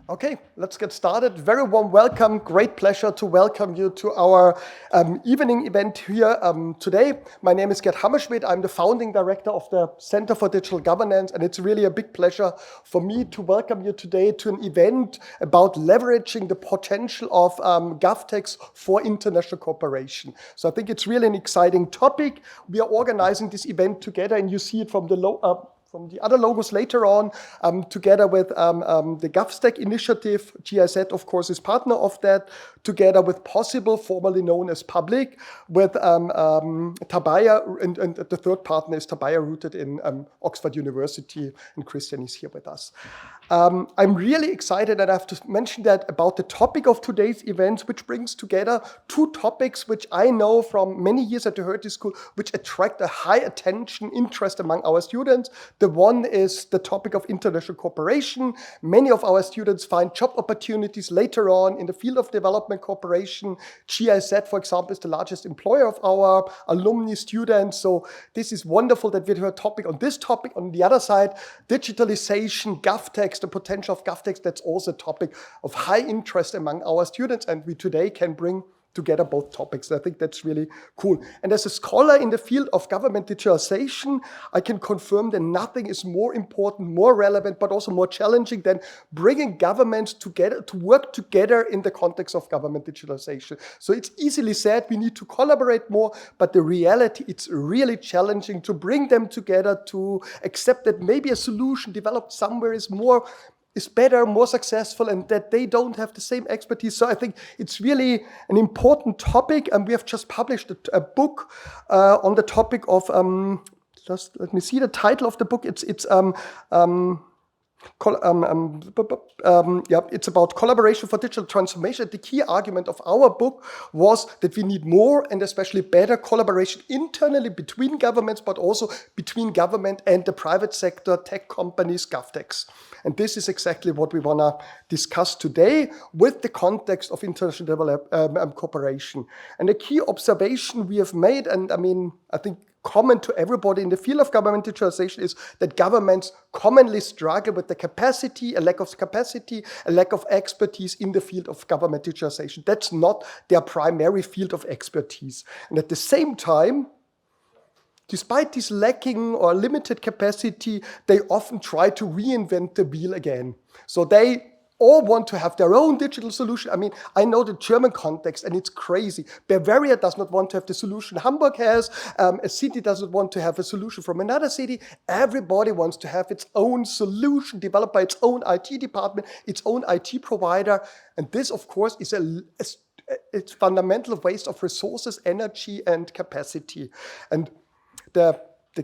Okay, let's get started. Very warm welcome. Great pleasure to welcome you to our evening event here today. My name is Gerd Hammerschmidt. I'm the founding director of the Center for Digital Governance, and it's really a big pleasure for me to welcome you today to an event about leveraging the potential of GovTech for international cooperation. So I think it's really an exciting topic. We are organizing this event together, and you see it from the other logos later on, together with the GovStack initiative. GIZ, of course, is partner of that, together with Possible, formerly known as Public, with Tabiya, and the third partner is Tabiya, rooted in Oxford University, and Christian is here with us. I'm really excited, and I have to mention that about the topic of today's event, which brings together two topics which I know from many years at the Hertie School, which attract a high attention, interest among our students. The one is the topic of international cooperation. Many of our students find job opportunities later on in the field of development cooperation. GIZ, for example, is the largest employer of our alumni students. So this is wonderful that we have a topic on this topic. On the other side, digitalization, GovTech, the potential of GovTech, that's also a topic of high interest among our students. And we today can bring together both topics. I think that's really cool. And as a scholar in the field of government digitalization, I can confirm that nothing is more important, more relevant, but also more challenging than bringing governments together to work together in the context of government digitalization. So it's easily said we need to collaborate more, but the reality, it's really challenging to bring them together, to accept that maybe a solution developed somewhere is better, more successful, and that they don't have the same expertise. So I think it's really an important topic, and we have just published a book on the topic of, just let me see the title of the book. It's about collaboration for digital transformation. The key argument of our book was that we need more and especially better collaboration internally between governments, but also between government and the private sector, tech companies, GovTechs. And this is exactly what we want to discuss today with the context of international cooperation. And a key observation we have made, and I think common to everybody in the field of government digitalization, is that governments commonly struggle with the capacity, a lack of capacity, a lack of expertise in the field of government digitalization. That's not their primary field of expertise. And at the same time, despite this lacking or limited capacity, they often try to reinvent the wheel again. So they all want to have their own digital solution. I know the German context, and it's crazy. Bavaria does not want to have the solution Hamburg has. A city doesn't want to have a solution from another city. Everybody wants to have its own solution developed by its own IT department, its own IT provider. And this, of course, is it's fundamental waste of resources, energy, and capacity. And the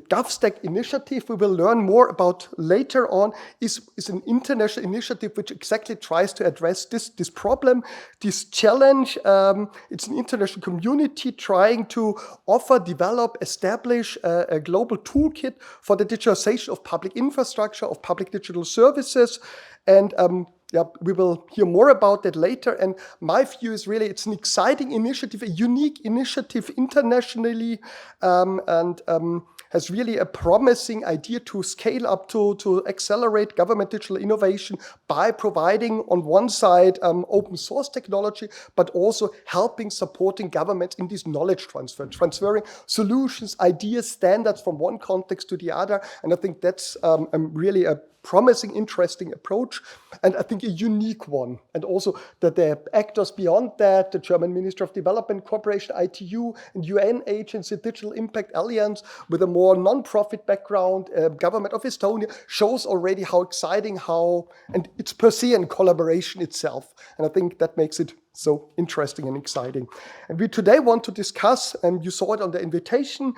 GovStack initiative, we will learn more about later on, is an international initiative which exactly tries to address this problem, this challenge. It's an international community trying to offer, develop, establish a global toolkit for the digitalization of public infrastructure, of public digital services. And we will hear more about that later. And my view is really it's an exciting initiative, a unique initiative internationally, and has really a promising idea to scale up, to accelerate government digital innovation by providing, on one side, open source technology, but also supporting governments in this knowledge transfer, transferring solutions, ideas, standards from one context to the other. And I think that's really a promising, interesting approach, and I think a unique one. And also that the actors beyond that, the German Ministry of Development Cooperation, ITU, and UN agency, Digital Impact Alliance, with a more non-profit background, government of Estonia, shows already how exciting, and it's per se in collaboration itself. And I think that makes it so interesting and exciting. And we today want to discuss, and you saw it on the invitation,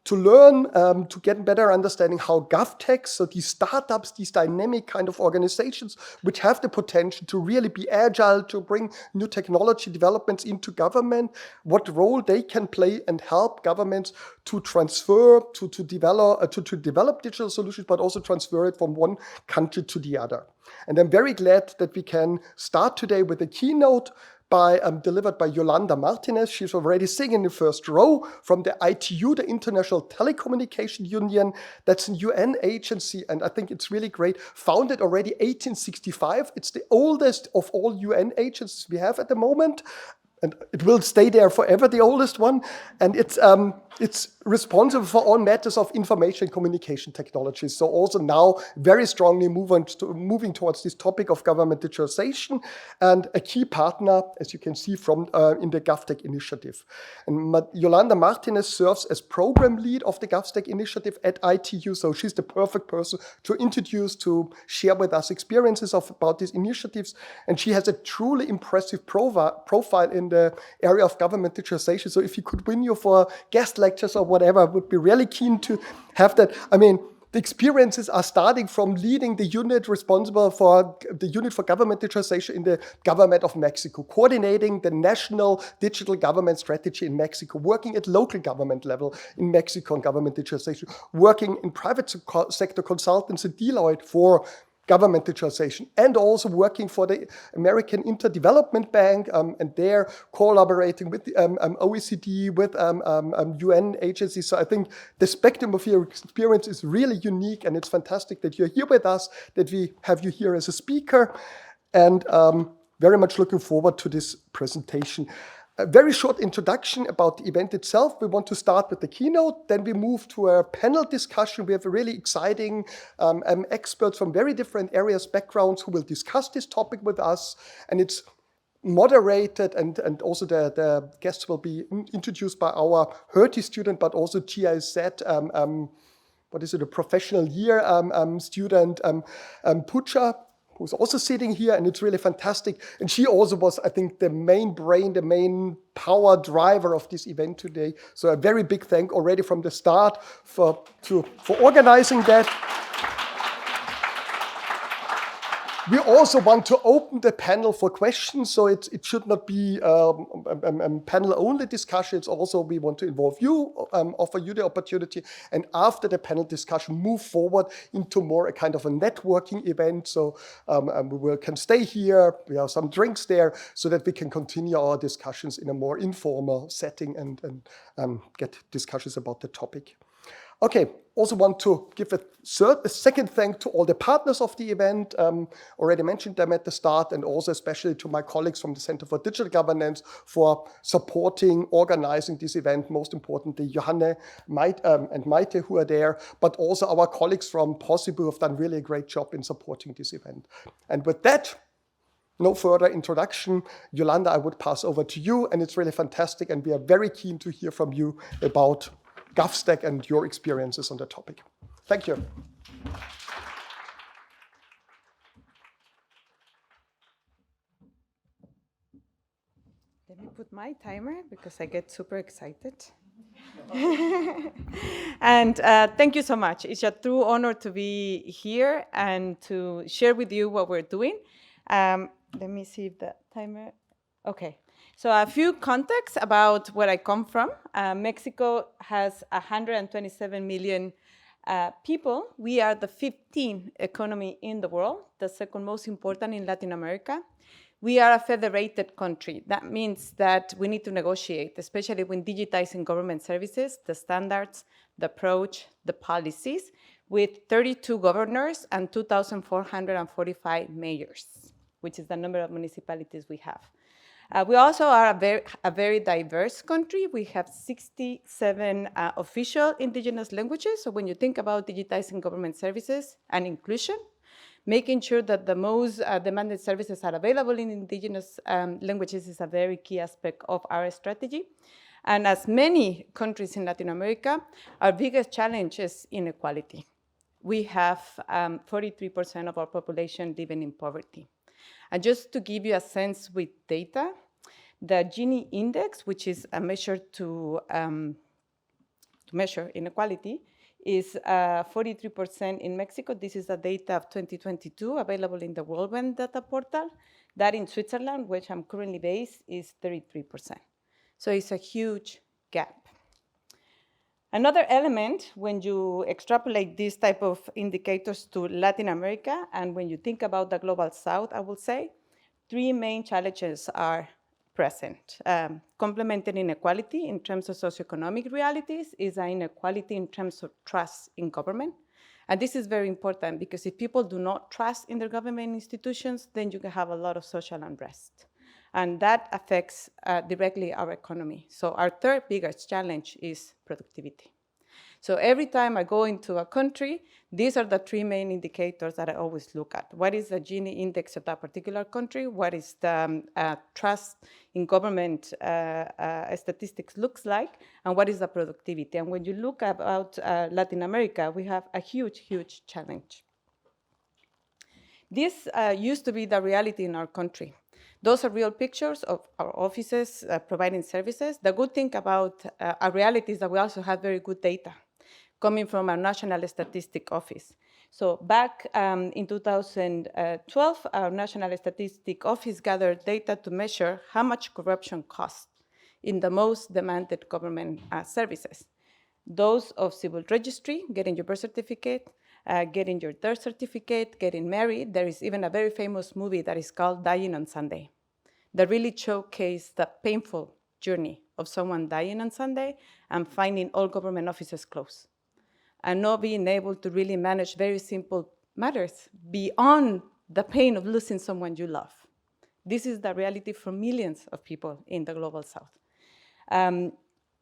to learn, to get a better understanding how GovTech, so these startups, these dynamic kind of organizations, which have the potential to really be agile, to bring new technology developments into government, what role they can play and help governments to transfer, to develop digital solutions, but also transfer it from one country to the other. And I'm very glad that we can start today with a keynote delivered by Yolanda Martinez. She's already sitting in the first row from the ITU, the International Telecommunication Union. That's a UN agency, and I think it's really great. Founded already 1865. It's the oldest of all UN agencies we have at the moment. And it will stay there forever, the oldest one. And it's responsible for all matters of information and communication technologies. So also now very strongly moving towards this topic of government digitalization, and a key partner, as you can see from in the GovTech initiative. And Yolanda Martinez serves as program lead of the GovStack initiative at ITU. So she's the perfect person to introduce, to share with us experiences about these initiatives. And she has a truly impressive profile in the area of government digitalization. So if you could win you for guest lectures or whatever, I would be really keen to have that. I mean, the experiences are starting from leading the unit responsible for the unit for government digitalization in the government of Mexico, coordinating the national digital government strategy in Mexico, working at local government level in Mexico on government digitalization, working in private sector consultants at Deloitte for government digitalization, and also working for the American Interdevelopment Bank, and they're collaborating with the OECD, with UN agencies. So I think the spectrum of your experience is really unique, and it's fantastic that you're here with us, that we have you here as a speaker, and very much looking forward to this presentation. A very short introduction about the event itself. We want to start with the keynote, then we move to a panel discussion. We have a really exciting experts from very different areas, backgrounds, who will discuss this topic with us. And it's moderated, and also the guests will be introduced by our Hertie student, but also GIZ, a professional year student, Pucha, who's also sitting here, and it's really fantastic. And she also was, I think, the main brain, the main power driver of this event today. So a very big thank already from the start for organizing that. We also want to open the panel for questions, so it should not be a panel-only discussion. It's also, we want to involve you, offer you the opportunity, and after the panel discussion, move forward into more a kind of a networking event. So we can stay here, we have some drinks there, so that we can continue our discussions in a more informal setting and get discussions about the topic. Okay, also want to give a second thank to all the partners of the event. Already mentioned them at the start, and also especially to my colleagues from the Center for Digital Governance for supporting, organizing this event. Most importantly, Johanne and Maite, who are there, but also our colleagues from POSSI, who have done really a great job in supporting this event. And with that, no further introduction. Yolanda, I would pass over to you, and it's really fantastic, and we are very keen to hear from you about GovStack and your experiences on the topic. Thank you. Let me put my timer because I get super excited. And thank you so much. It's a true honor to be here and to share with you what we're doing. Let me see if the timer, okay. So a few contexts about where I come from. Mexico has 127 million people. We are the 15th economy in the world, the second most important in Latin America. We are a federated country. That means that we need to negotiate, especially when digitizing government services, the standards, the approach, the policies, with 32 governors and 2,445 mayors, which is the number of municipalities we have. We also are a very diverse country. We have 67 official indigenous languages. So when you think about digitizing government services and inclusion, making sure that the most demanded services are available in indigenous languages is a very key aspect of our strategy. And as many countries in Latin America, our biggest challenge is inequality. We have 43% of our population living in poverty. And just to give you a sense with data, the Gini index, which is a measure to measure inequality, is 43% in Mexico. This is the data of 2022 available in the World Bank data portal. That in Switzerland, which I'm currently based, is 33%. So it's a huge gap. Another element, when you extrapolate these type of indicators to Latin America, and when you think about the Global South, I will say, three main challenges are present. Complementing inequality in terms of socioeconomic realities is an inequality in terms of trust in government. And this is very important because if people do not trust in their government institutions, then you can have a lot of social unrest. And that affects directly our economy. So our third biggest challenge is productivity. So every time I go into a country, these are the three main indicators that I always look at. What is the Gini index of that particular country? What is the trust in government statistics looks like? And what is the productivity? And when you look about Latin America, we have a huge, huge challenge. This used to be the reality in our country. Those are real pictures of our offices providing services. The good thing about our reality is that we also have very good data coming from our National Statistic Office. So back in 2012, our National Statistic Office gathered data to measure how much corruption costs in the most demanded government services. Those of civil registry, getting your birth certificate, getting your death certificate, getting married. There is even a very famous movie that is called Dying on Sunday that really showcased the painful journey of someone dying on Sunday and finding all government offices closed and not being able to really manage very simple matters beyond the pain of losing someone you love. This is the reality for millions of people in the global south. And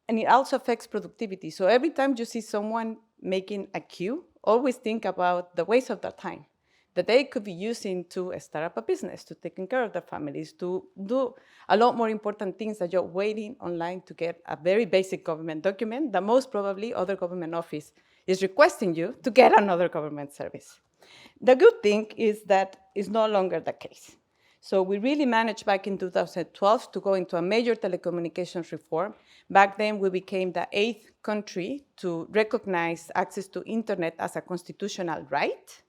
it also affects productivity. So every time you see someone making a queue, always think about the waste of their time that they could be using to start up a business, to taking care of their families, to do a lot more important things that you're waiting online to get a very basic government document that most probably other government office is requesting you to get another government service. The good thing is that it's no longer the case. So we really managed back in 2012 to go into a major telecommunications reform. Back then, we became the 8th country to recognize access to internet as a constitutional right.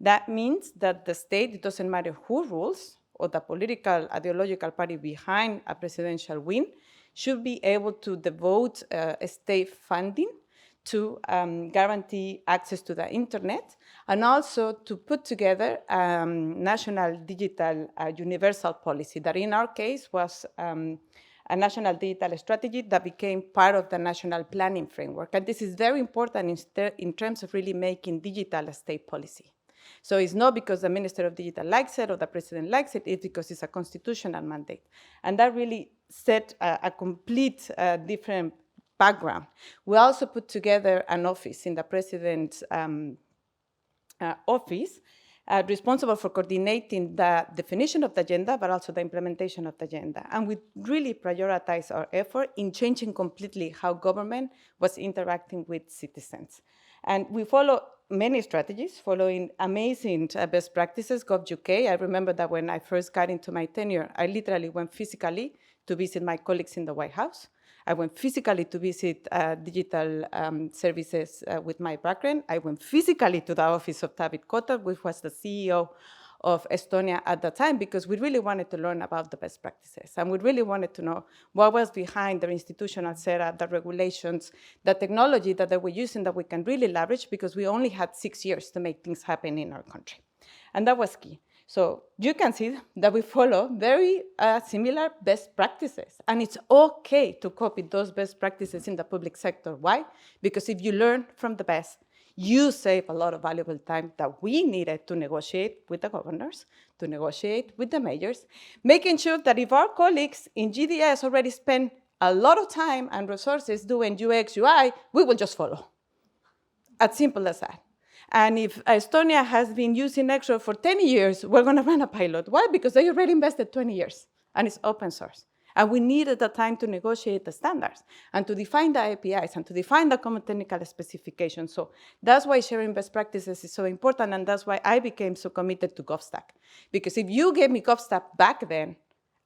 That means that the state, it doesn't matter who rules or the political ideological party behind a presidential win, should be able to devote state funding to guarantee access to the internet, and also to put together national digital universal policy that in our case was a national digital strategy that became part of the national planning framework. And this is very important in terms of really making digital a state policy. So it's not because the Minister of Digital likes it or the President likes it, it's because it's a constitutional mandate. And that really set a complete different background. We also put together an office in the President's office responsible for coordinating the definition of the agenda, but also the implementation of the agenda. And we really prioritize our effort in changing completely how government was interacting with citizens. And we follow many strategies, following amazing best practices, GovUK. I remember that when I first got into my tenure, I literally went physically to visit my colleagues in the White House. I went physically to visit digital services with my background. I went physically to the office of Tabiya, which was the CEO of Estonia at the time, because we really wanted to learn about the best practices. And we really wanted to know what was behind their institutional setup, the regulations, the technology that they were using that we can really leverage, because we only had 6 years to make things happen in our country. And that was key. So you can see that we follow very similar best practices. And it's okay to copy those best practices in the public sector. Why? Because if you learn from the best, you save a lot of valuable time that we needed to negotiate with the governors, to negotiate with the mayors, making sure that if our colleagues in GDS already spend a lot of time and resources doing UX, UI, we will just follow. As simple as that. And if Estonia has been using Extra for 10 years, we're going to run a pilot. Why? Because they already invested 20 years, and it's open source. And we needed the time to negotiate the standards and to define the APIs and to define the common technical specifications. So that's why sharing best practices is so important, and that's why I became so committed to GovStack. Because if you gave me GovStack back then,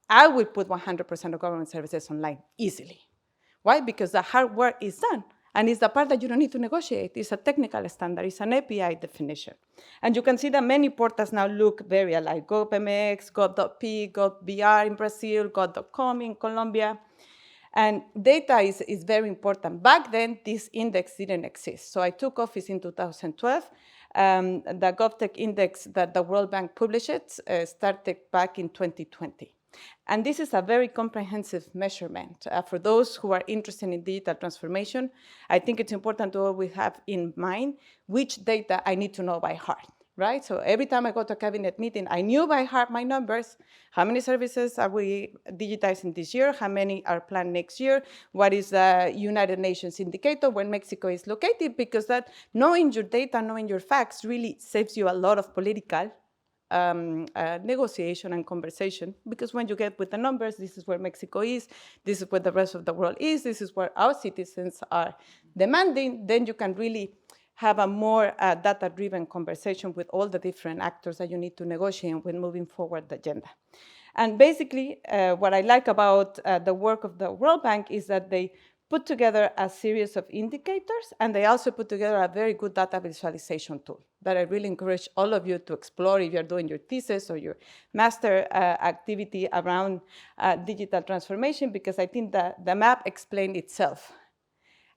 I would put 100% of government services online easily. Why? Because the hard work is done. And it's the part that you don't need to negotiate. It's a technical standard. It's an API definition. And you can see that many portals now look very alike. GovMX, Gov.p, GovBR in Brazil, Gov.com in Colombia. And data is very important. Back then, this index didn't exist. So I took office in 2012. The GovTech index that the World Bank published started back in 2020. And this is a very comprehensive measurement. For those who are interested in digital transformation, I think it's important to always have in mind which data I need to know by heart, right? So every time I go to a cabinet meeting, I knew by heart my numbers. How many services are we digitizing this year? How many are planned next year? What is the United Nations indicator where Mexico is located? Because that knowing your data, knowing your facts really saves you a lot of political negotiation and conversation, because when you get with the numbers, this is where Mexico is, this is where the rest of the world is, this is where our citizens are demanding, then you can really have a more data-driven conversation with all the different actors that you need to negotiate when moving forward the agenda. And basically, what I like about the work of the World Bank is that they put together a series of indicators, and they also put together a very good data visualization tool that I really encourage all of you to explore if you're doing your thesis or your master activity around digital transformation, because I think that the map explains itself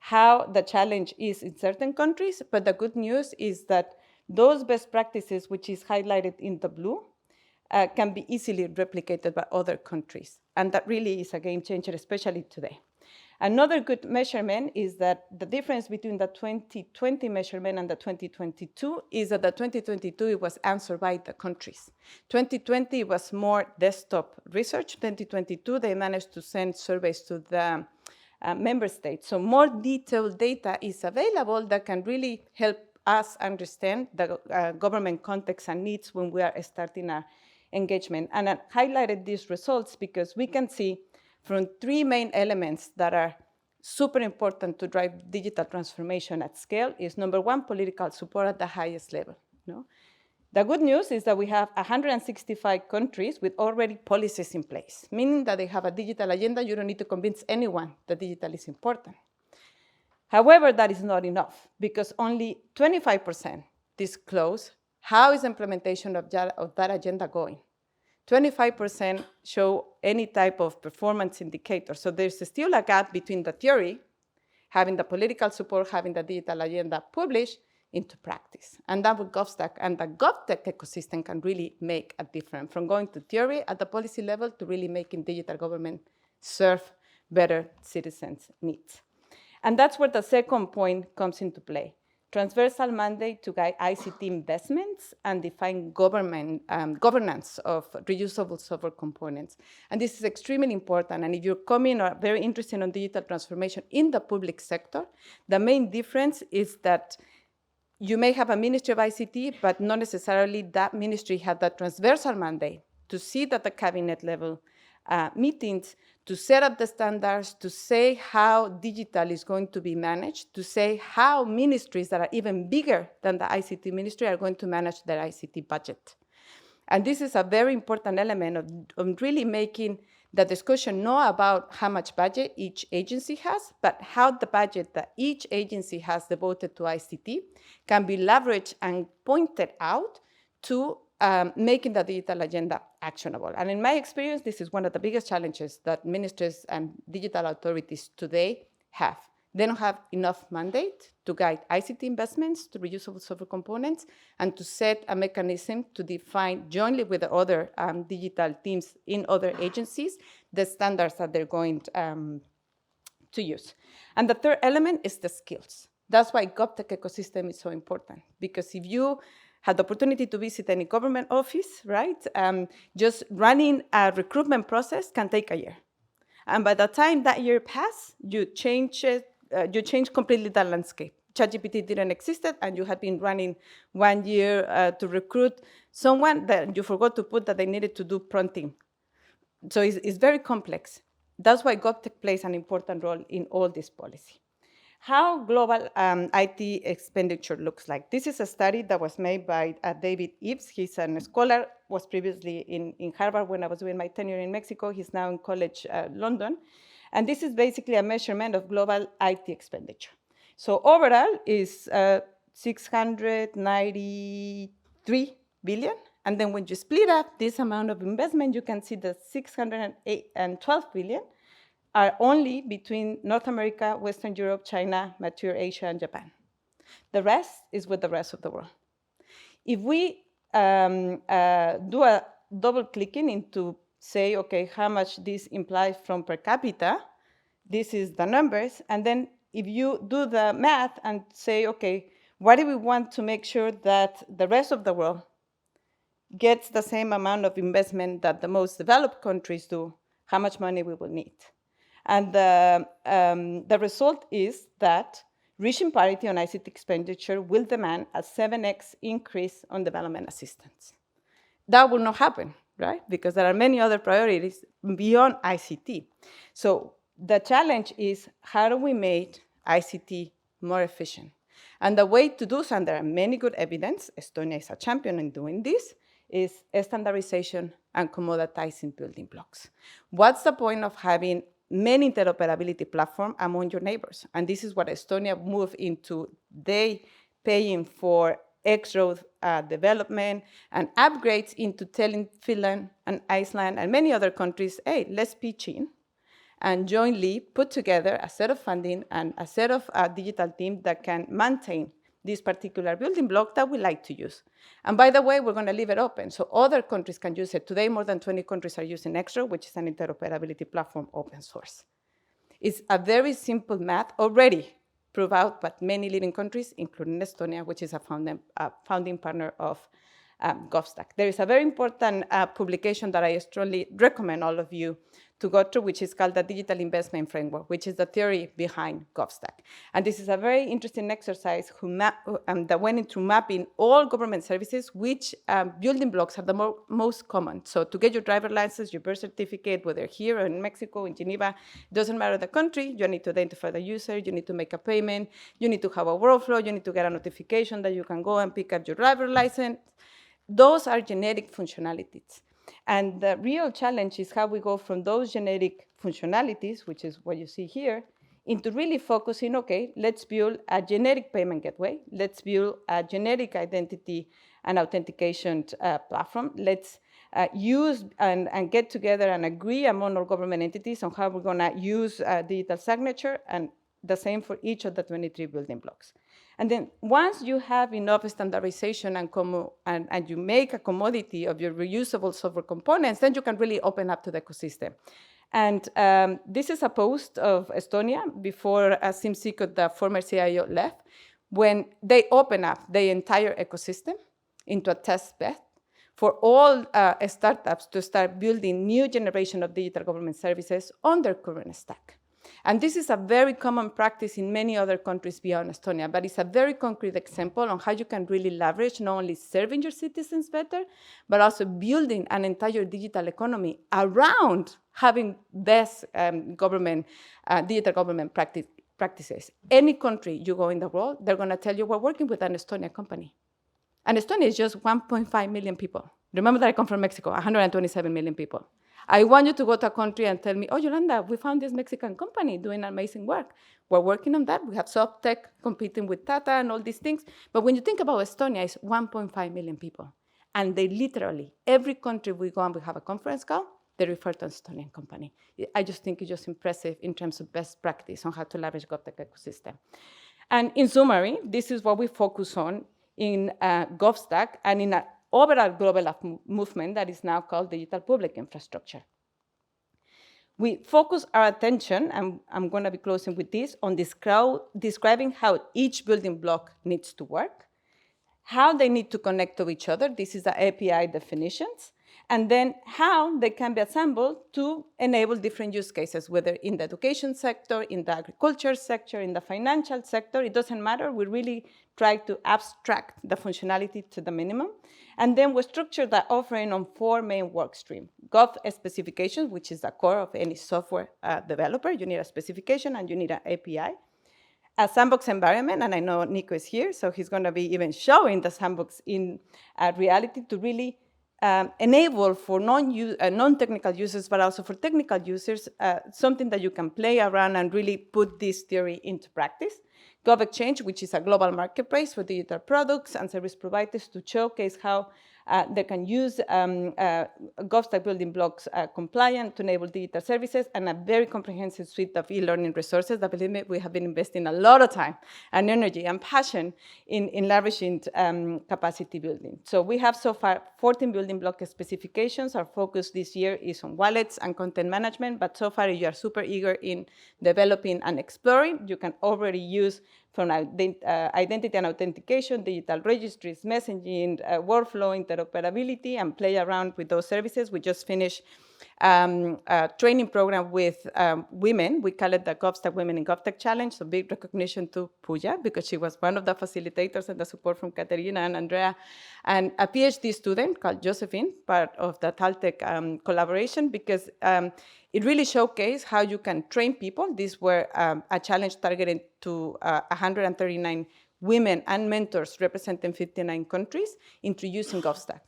how the challenge is in certain countries, but the good news is that those best practices, which is highlighted in the blue, can be easily replicated by other countries. And that really is a game changer, especially today. Another good measurement is that the difference between the 2020 measurement and the 2022 is that the 2022 it was answered by the countries. 2020 was more desktop research. 2022 they managed to send surveys to the member states. So more detailed data is available that can really help us understand the government context and needs when we are starting our engagement. And I highlighted these results because we can see from three main elements that are super important to drive digital transformation at scale is number one, political support at the highest level. No? The good news is that we have 165 countries with already policies in place, meaning that they have a digital agenda. You don't need to convince anyone that digital is important. However, that is not enough because only 25% disclose how is implementation of that agenda going. 25% show any type of performance indicator. So there's still a gap between the theory, having the political support, having the digital agenda published, into practice. And that with GovStack and the GovTech ecosystem can really make a difference from going to theory at the policy level to really making digital government serve better citizens' needs. And that's where the second point comes into play. Transversal mandate to guide ICT investments and define governance of reusable software components. And this is extremely important. And if you're coming or very interested in digital transformation in the public sector, the main difference is that you may have a ministry of ICT, but not necessarily that ministry has that transversal mandate to sit at the cabinet level meetings, to set up the standards, to say how digital is going to be managed, to say how ministries that are even bigger than the ICT ministry are going to manage their ICT budget. And this is a very important element of really making the discussion not about how much budget each agency has, but how the budget that each agency has devoted to ICT can be leveraged and pointed out to making the digital agenda actionable. And in my experience, this is one of the biggest challenges that ministries and digital authorities today have. They don't have enough mandate to guide ICT investments to reusable software components and to set a mechanism to define jointly with the other digital teams in other agencies the standards that they're going to use. And the third element is the skills. That's why GovTech ecosystem is so important, because if you had the opportunity to visit any government office, right, just running a recruitment process can take a year. And by the time that year passes, you change completely the landscape. ChatGPT didn't exist, and you had been running 1 year to recruit someone that you forgot to put that they needed to do prompting. So it's very complex. That's why GovTech plays an important role in all this policy. How global IT expenditure looks like. This is a study that was made by David Eves. He's a scholar, was previously in Harvard when I was doing my tenure in Mexico. He's now in college London. And this is basically a measurement of global IT expenditure. So overall is 693 billion. And then when you split up this amount of investment, you can see that 612 billion are only between North America, Western Europe, China, mature Asia, and Japan. The rest is with the rest of the world. If we do a double clicking into say, okay, how much this implies from per capita, this is the numbers, and then if you do the math and say, okay, what do we want to make sure that the rest of the world gets the same amount of investment that the most developed countries do, how much money we will need? And the result is that reaching parity on ICT expenditure will demand a 7x increase on development assistance. That will not happen, right? Because there are many other priorities beyond ICT. So the challenge is, how do we make ICT more efficient? And the way to do so, and there are many good evidence, Estonia is a champion in doing this, is standardization and commoditizing building blocks. What's the point of having many interoperability platforms among your neighbors? And this is what Estonia moved into. They paying for X-road development and upgrades into telling Finland and Iceland and many other countries, hey, let's pitch in and jointly put together a set of funding and a set of digital team that can maintain this particular building block that we like to use. And by the way, we're going to leave it open so other countries can use it. Today, more than 20 countries are using X-road, which is an interoperability platform, open source. It's a very simple math already proved out by many leading countries, including Estonia, which is a founding partner of GovStack. There is a very important publication that I strongly recommend all of you to go through, which is called the Digital Investment Framework, which is the theory behind GovStack. And this is a very interesting exercise that went into mapping all government services, which building blocks are the most common. So to get your driver license, your birth certificate, whether here or in Mexico, in Geneva, doesn't matter the country, you need to identify the user, you need to make a payment, you need to have a workflow, you need to get a notification that you can go and pick up your driver license. Those are generic functionalities. And the real challenge is how we go from those generic functionalities, which is what you see here, into really focusing, okay, let's build a generic payment gateway. Let's build a generic identity and authentication platform. Let's use and get together and agree among our government entities on how we're going to use digital signature, and the same for each of the 23 building blocks. And then once you have enough standardization and you make a commodity of your reusable software components, then you can really open up to the ecosystem. And this is a post of Estonia before Sim Sikot, the former CIO, left, when they open up the entire ecosystem into a test bed for all startups to start building new generation of digital government services on their current stack. And this is a very common practice in many other countries beyond Estonia, but it's a very concrete example on how you can really leverage not only serving your citizens better, but also building an entire digital economy around having best digital government practices. Any country you go in the world, they're going to tell you we're working with an Estonian company. And Estonia is just 1.5 million people. Remember that I come from Mexico, 127 million people. I want you to go to a country and tell me, oh, Yolanda, we found this Mexican company doing amazing work. We're working on that. We have GovTech competing with Tata and all these things. But when you think about Estonia, it's 1.5 million people. And they literally, every country we go and we have a conference call, they refer to an Estonian company. I just think it's just impressive in terms of best practice on how to leverage GovTech ecosystem. And in summary, this is what we focus on in GovStack and in an overall global movement that is now called digital public infrastructure. We focus our attention, and I'm going to be closing with this, on describing how each building block needs to work, how they need to connect to each other. This is the API definitions. And then how they can be assembled to enable different use cases, whether in the education sector, in the agriculture sector, in the financial sector, it doesn't matter. We really try to abstract the functionality to the minimum. And then we structure that offering on 4 main work streams. Gov specifications, which is the core of any software developer. You need a specification and you need an API. A sandbox environment, and I know Nico is here, so he's going to be even showing the sandbox in reality to really enable for non-technical users, but also for technical users, something that you can play around and really put this theory into practice. GovExchange, which is a global marketplace for digital products and service providers to showcase how They can use GovStack building blocks compliant to enable digital services, and a very comprehensive suite of e-learning resources that, believe me, we have been investing a lot of time and energy and passion in leveraging capacity building. So we have so far 14 building block specifications. Our focus this year is on wallets and content management, but so far, if you are super eager in developing and exploring, you can already use from identity and authentication, digital registries, messaging, workflow, interoperability, and play around with those services. We just finished a training program with women. We call it the GovStack Women in GovTech Challenge, so big recognition to Puja, because she was one of the facilitators and the support from Katerina and Andrea, and a PhD student called Josephine, part of the Taltech collaboration, because it really showcased how you can train people. These were a challenge targeted to 139 women and mentors representing 59 countries introducing GovStack.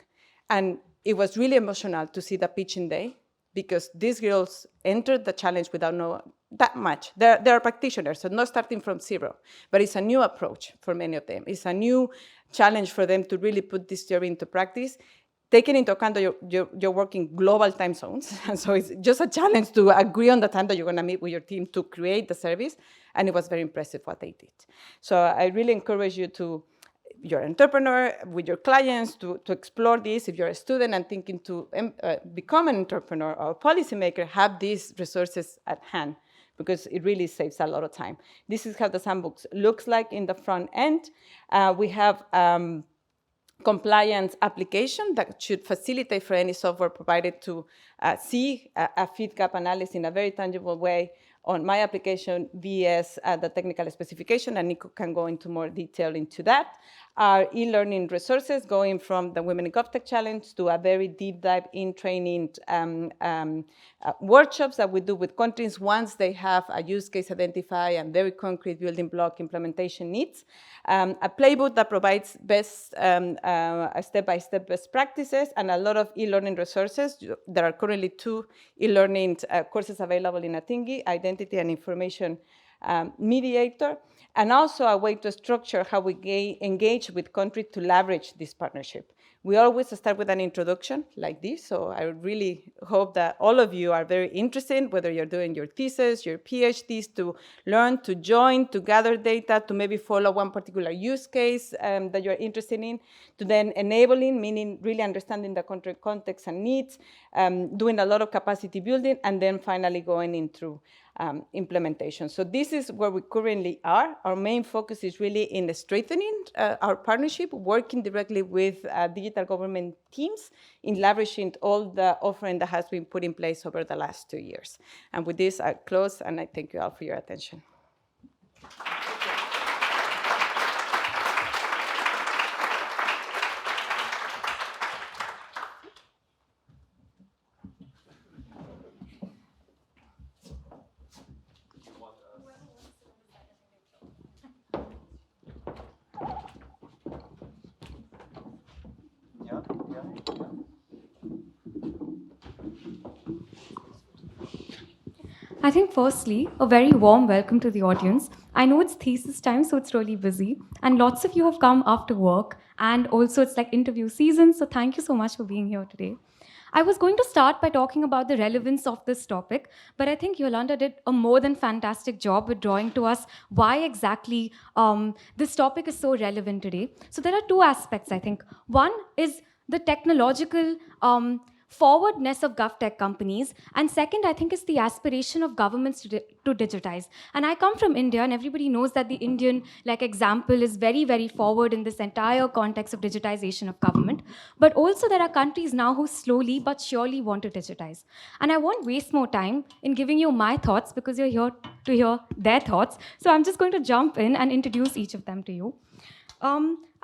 And it was really emotional to see the pitching day, because these girls entered the challenge without knowing that much. They're practitioners, so not starting from zero, but it's a new approach for many of them. It's a new challenge for them to really put this theory into practice, taking into account that you're working global time zones. And so it's just a challenge to agree on the time that you're gonna meet with your team to create the service. And it was very impressive what they did. So I really encourage you to, if you're an entrepreneur, with your clients, to explore this. If you're a student and thinking to become an entrepreneur or a policymaker, have these resources at hand, because it really saves a lot of time. This is how the sandbox looks like in the front end. We have compliance application that should facilitate for any software provider to see a feed gap analysis in a very tangible way on my application vs the technical specification, and Nico can go into more detail into that. Our e-learning resources, going from the Women in GovTech Challenge to a very deep dive in training workshops that we do with countries once they have a use case identified and very concrete building block implementation needs. A playbook that provides best step-by-step best practices, and a lot of e-learning resources. There are currently 2 e-learning courses available in Atingi, Identity and Information Mediator, and also a way to structure how we engage with countries to leverage this partnership. We always start with an introduction like this, so I really hope that all of you are very interested, whether you're doing your thesis, your PhDs, to learn, to join, to gather data, to maybe follow one particular use case that you're interested in, to then enabling, meaning really understanding the country context and needs, doing a lot of capacity building, and then finally going into implementation. So this is where we currently are. Our main focus is really in strengthening our partnership, working directly with digital government teams in leveraging all the offering that has been put in place over the last 2 years. And with this, I close, and I thank you all for your attention. I think firstly, a very warm welcome to the audience. I know it's thesis time, so it's really busy. And lots of you have come after work, and also it's like interview season, so thank you so much for being here today. I was going to start by talking about the relevance of this topic, but I think Yolanda did a more than fantastic job with drawing to us why exactly this topic is so relevant today. So there are 2 aspects, I think. One is the technological forwardness of GovTech companies, and second, I think, is the aspiration of governments to digitize. And I come from India, and everybody knows that the Indian example is very, very forward in this entire context of digitization of government. But also there are countries now who slowly but surely want to digitize. And I won't waste more time in giving you my thoughts, because you're here to hear their thoughts. So I'm just going to jump in and introduce each of them to you.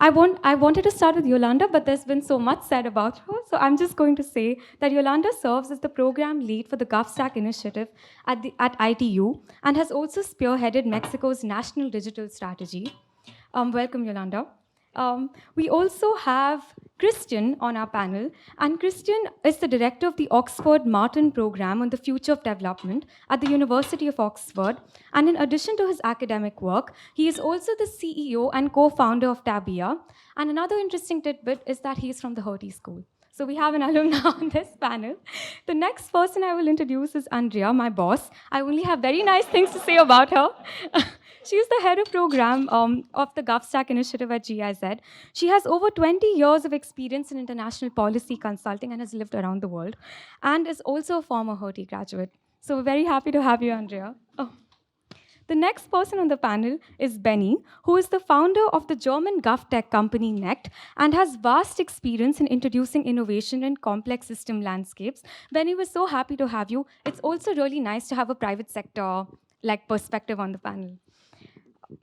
I wanted to start with Yolanda, but there's been so much said about her, so I'm just going to say that Yolanda serves as the program lead for the GovStack initiative at ITU, and has also spearheaded Mexico's national digital strategy. Welcome, Yolanda. We also have Christian on our panel, and Christian is the director of the Oxford Martin Program on the Future of Development at the University of Oxford. And in addition to his academic work, he is also the CEO and co-founder of Tabiya. And another interesting tidbit is that he is from the Hertie School. So we have an alumna on this panel. The next person I will introduce is Andrea, my boss. I only have very nice things to say about her. She is the head of program of the GovStack initiative at GIZ. She has over 20 years of experience in international policy consulting and has lived around the world, and is also a former Hertie graduate. So we're very happy to have you, Andrea. Oh. The next person on the panel is Benny, who is the founder of the German GovTech company NECT and has vast experience in introducing innovation in complex system landscapes. Benny, we're so happy to have you. It's also really nice to have a private sector perspective on the panel.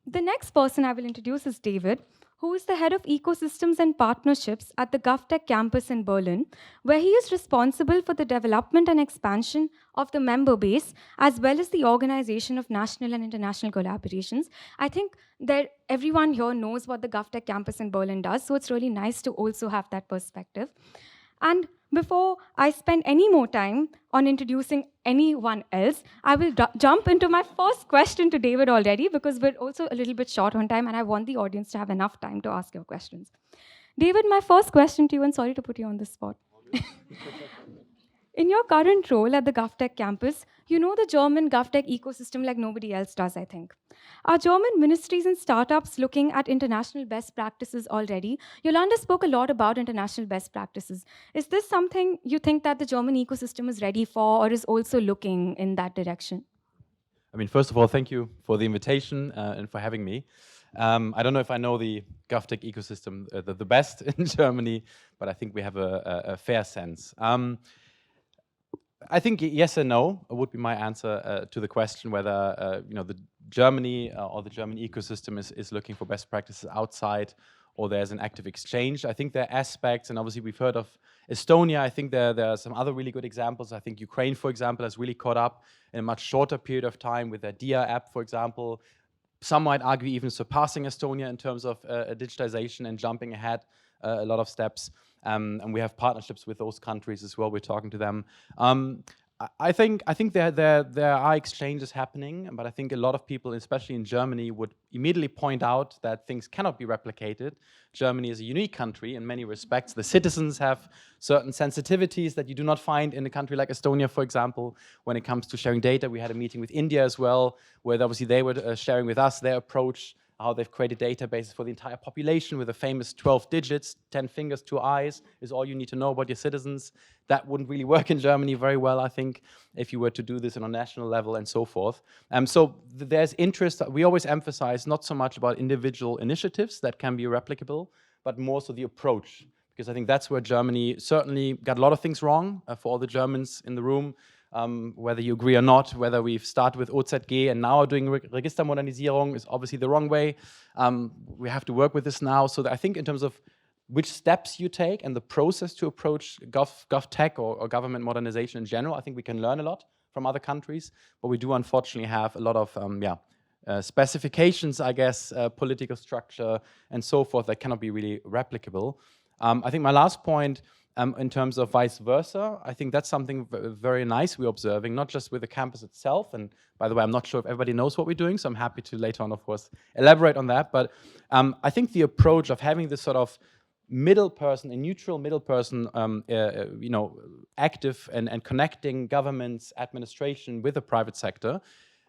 The next person I will introduce is David, who is the head of ecosystems and partnerships at the GovTech campus in Berlin, where he is responsible for the development and expansion of the member base, as well as the organization of national and international collaborations. I think that everyone here knows what the GovTech campus in Berlin does, so it's really nice to also have that perspective. And before I spend any more time on introducing anyone else, I will jump into my first question to David already, because we're also a little bit short on time and I want the audience to have enough time to ask your questions. David, my first question to you, and sorry to put you on the spot. In your current role at the GovTech campus, you know the German GovTech ecosystem like nobody else does, I think. Are German ministries and startups looking at international best practices already? Yolanda spoke a lot about international best practices. Is this something you think that the German ecosystem is ready for or is also looking in that direction? I mean, first of all, thank you for the invitation and for having me. I don't know if I know the GovTech ecosystem the best in Germany, but I think we have a fair sense. I think yes and no would be my answer to the question whether the Germany or the German ecosystem is looking for best practices outside or there's an active exchange. I think there are aspects, and obviously we've heard of Estonia. I think there are some other really good examples. I think Ukraine, for example, has really caught up in a much shorter period of time with their Tabiya app, for example. Some might argue even surpassing Estonia in terms of digitization and jumping ahead a lot of steps. And we have partnerships with those countries as well. We're talking to them. I think there are exchanges happening, but I think a lot of people, especially in Germany, would immediately point out that things cannot be replicated. Germany is a unique country in many respects. The citizens have certain sensitivities that you do not find in a country like Estonia, for example, when it comes to sharing data. We had a meeting with India as well, where obviously they were sharing with us their approach, how they've created databases for the entire population with the famous 12 digits, 10 fingers, 2 eyes is all you need to know about your citizens. That wouldn't really work in Germany very well, I think, if you were to do this on a national level and so forth. So there's interest. We always emphasize not so much about individual initiatives that can be replicable, but more so the approach, because I think that's where Germany certainly got a lot of things wrong for all the Germans in the room. Whether you agree or not, whether we've started with OZG and now are doing Registermodernisierung is obviously the wrong way. We have to work with this now. So that I think in terms of which steps you take and the process to approach GovTech or government modernization in general, I think we can learn a lot from other countries. But we do unfortunately have a lot of specifications, I guess, political structure and so forth that cannot be really replicable. I think my last point, in terms of vice versa, I think that's something very nice we're observing, not just with the campus itself. And by the way, I'm not sure if everybody knows what we're doing, so I'm happy to later on, of course, elaborate on that. But I think the approach of having this sort of middle person, a neutral middle person, active and connecting governments, administration with the private sector.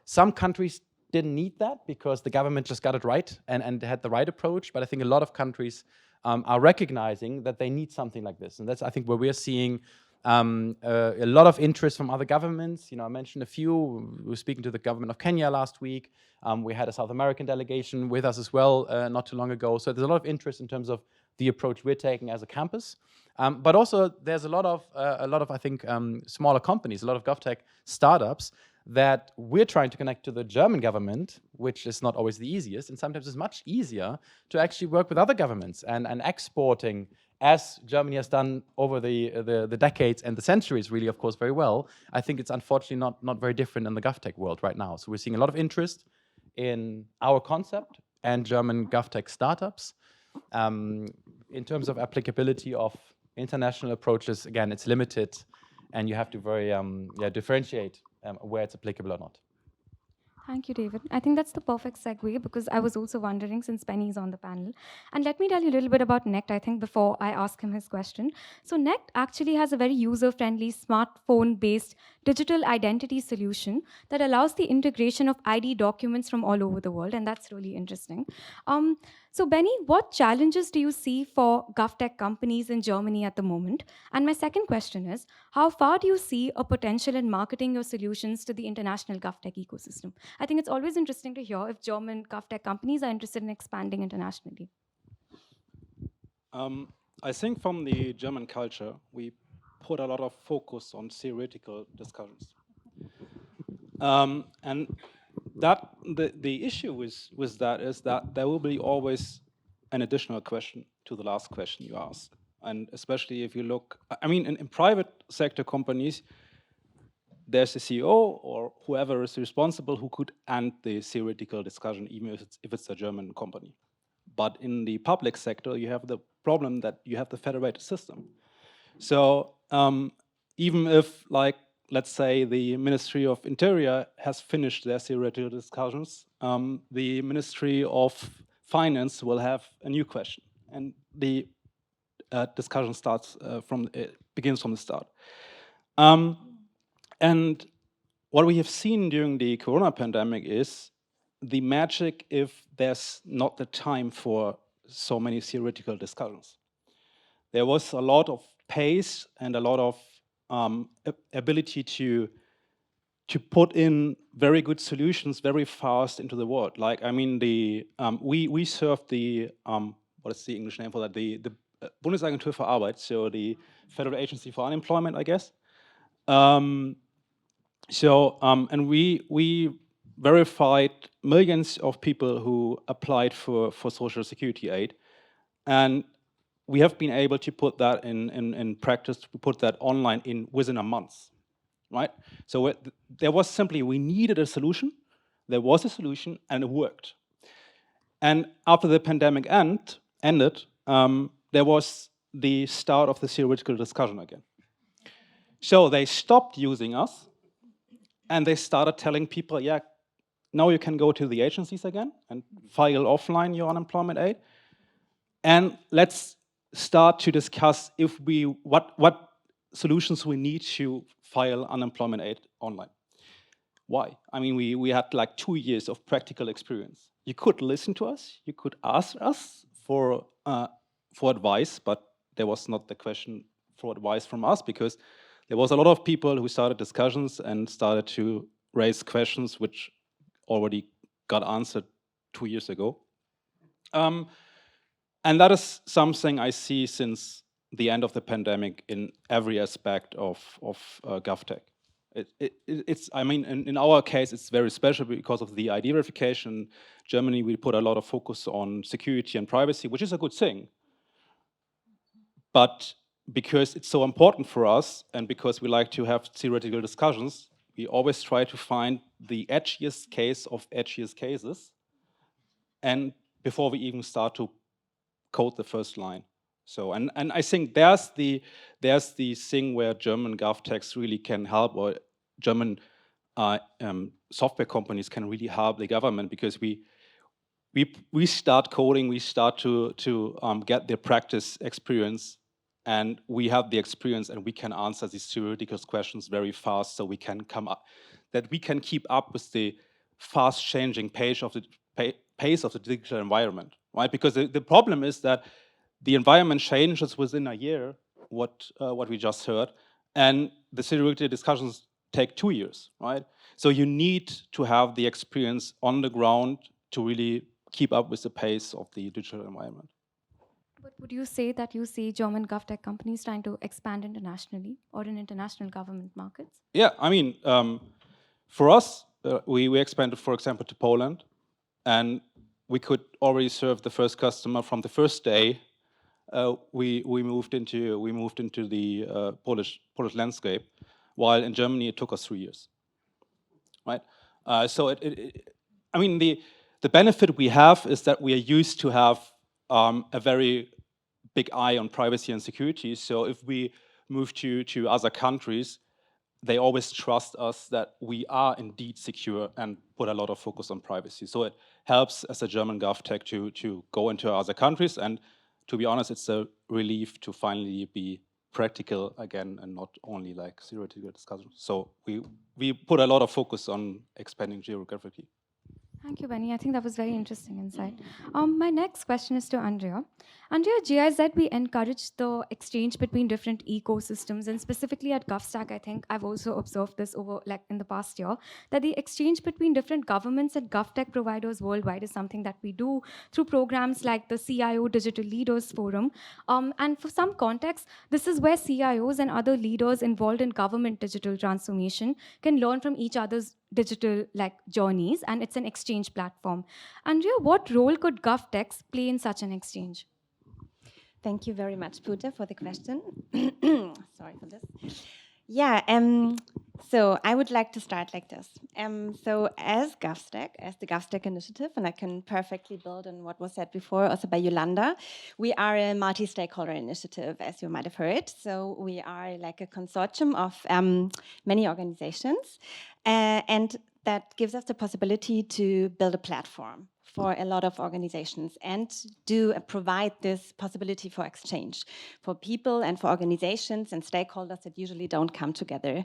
Some countries didn't need that because the government just got it right and had the right approach. But I think a lot of countries are recognizing that they need something like this. And that's, I think, where we're seeing a lot of interest from other governments. I mentioned a few. We were speaking to the government of Kenya last week. We had a South American delegation with us as well not too long ago. So there's a lot of interest in terms of the approach we're taking as a campus. But also there's a lot of I think, smaller companies, a lot of GovTech startups that we're trying to connect to the German government, which is not always the easiest, and sometimes it's much easier to actually work with other governments and exporting, as Germany has done over the decades and the centuries, really, of course, very well. I think it's unfortunately not very different in the GovTech world right now. So we're seeing a lot of interest in our concept and German GovTech startups. In terms of applicability of international approaches, again, it's limited, and you have to very differentiate where it's applicable or not. Thank you, David. I think that's the perfect segue because I was also wondering since Penny is on the panel. And let me tell you a little bit about Nect, I think, before I ask him his question. So, Nect actually has a very user friendly, smartphone based digital identity solution that allows the integration of ID documents from all over the world. And that's really interesting. So, Benny, what challenges do you see for GovTech companies in Germany at the moment? And my second question is, how far do you see a potential in marketing your solutions to the international GovTech ecosystem? I think it's always interesting to hear if German GovTech companies are interested in expanding internationally. I think from the German culture, we put a lot of focus on theoretical discussions. And that the issue with that is that there will be always an additional question to the last question you asked. And especially if you look, I mean, in private sector companies, there's a CEO or whoever is responsible who could end the theoretical discussion, even if it's a German company. But in the public sector, you have the problem that you have the federated system. So even if, like, let's say the Ministry of Interior has finished their theoretical discussions, the Ministry of Finance will have a new question, and the discussion begins from the start. And what we have seen during the Corona pandemic is the magic if there's not the time for so many theoretical discussions. There was a lot of pace and a lot of ability to put in very good solutions very fast into the world. Like, I mean, we served the what is the English name for that? The Bundesagentur für Arbeit, so the Federal Agency for Unemployment, I guess. And we verified millions of people who applied for social security aid, and we have been able to put that in practice, to put that online within a month, right? So there was simply, we needed a solution, there was a solution, and it worked. And after the pandemic ended, there was the start of the theoretical discussion again. So they stopped using us, and they started telling people, yeah, now you can go to the agencies again and file offline your unemployment aid. And let's start to discuss what solutions we need to file unemployment aid online. Why? I mean, we had like 2 years of practical experience. You could listen to us, you could ask us for advice, but there was not the question for advice from us, because there was a lot of people who started discussions and started to raise questions which already got answered 2 years ago. And that is something I see since the end of the pandemic in every aspect of GovTech. I mean, in our case, it's very special because of the ID verification. In Germany, we put a lot of focus on security and privacy, which is a good thing. But because it's so important for us, and because we like to have theoretical discussions, we always try to find the edgiest case of edgiest cases, and before we even start to code the first line. So, and I think there's the thing where German GovTechs really can help, or German software companies can really help the government, because we start coding, we start to get the practice experience, and we have the experience, and we can answer these theoretical questions very fast, so we can keep up with the fast changing pace of the digital environment, right? Because the problem is that the environment changes within a year, what we just heard, and the theoretical discussions take 2 years, right? So you need to have the experience on the ground to really keep up with the pace of the digital environment. But would you say that you see German GovTech companies trying to expand internationally or in international government markets? Yeah, I mean, for us, we expanded, for example, to Poland, and we could already serve the first customer from the first day. We moved into the Polish landscape, while in Germany it took us 3 years, right? So I mean, the benefit we have is that we are used to have a very big eye on privacy and security. So if we move to other countries, they always trust us that we are indeed secure and put a lot of focus on privacy. So it helps as a German GovTech to go into other countries. And to be honest, it's a relief to finally be practical again and not only like theoretical discussion. So we put a lot of focus on expanding geographically. Thank you, Benny. I think that was very interesting insight. My next question is to Andrea. Andrea, GIZ, we encourage the exchange between different ecosystems, and specifically at GovStack, I think I've also observed this over like in the past year, that the exchange between different governments and GovTech providers worldwide is something that we do through programs like the CIO Digital Leaders Forum. And for some context, this is where CIOs and other leaders involved in government digital transformation can learn from each other's digital like journeys, and it's an exchange platform. Andrea, what role could GovTechs play in such an exchange? Thank you very much, Pooja, for the question. Sorry for this. Yeah, so I would like to start like this. So as GovStack, as the GovStack initiative, and I can perfectly build on what was said before also by Yolanda, we are a multi-stakeholder initiative, as you might have heard. So we are like a consortium of many organizations, and that gives us the possibility to build a platform for a lot of organizations and provide this possibility for exchange for people and for organizations and stakeholders that usually don't come together.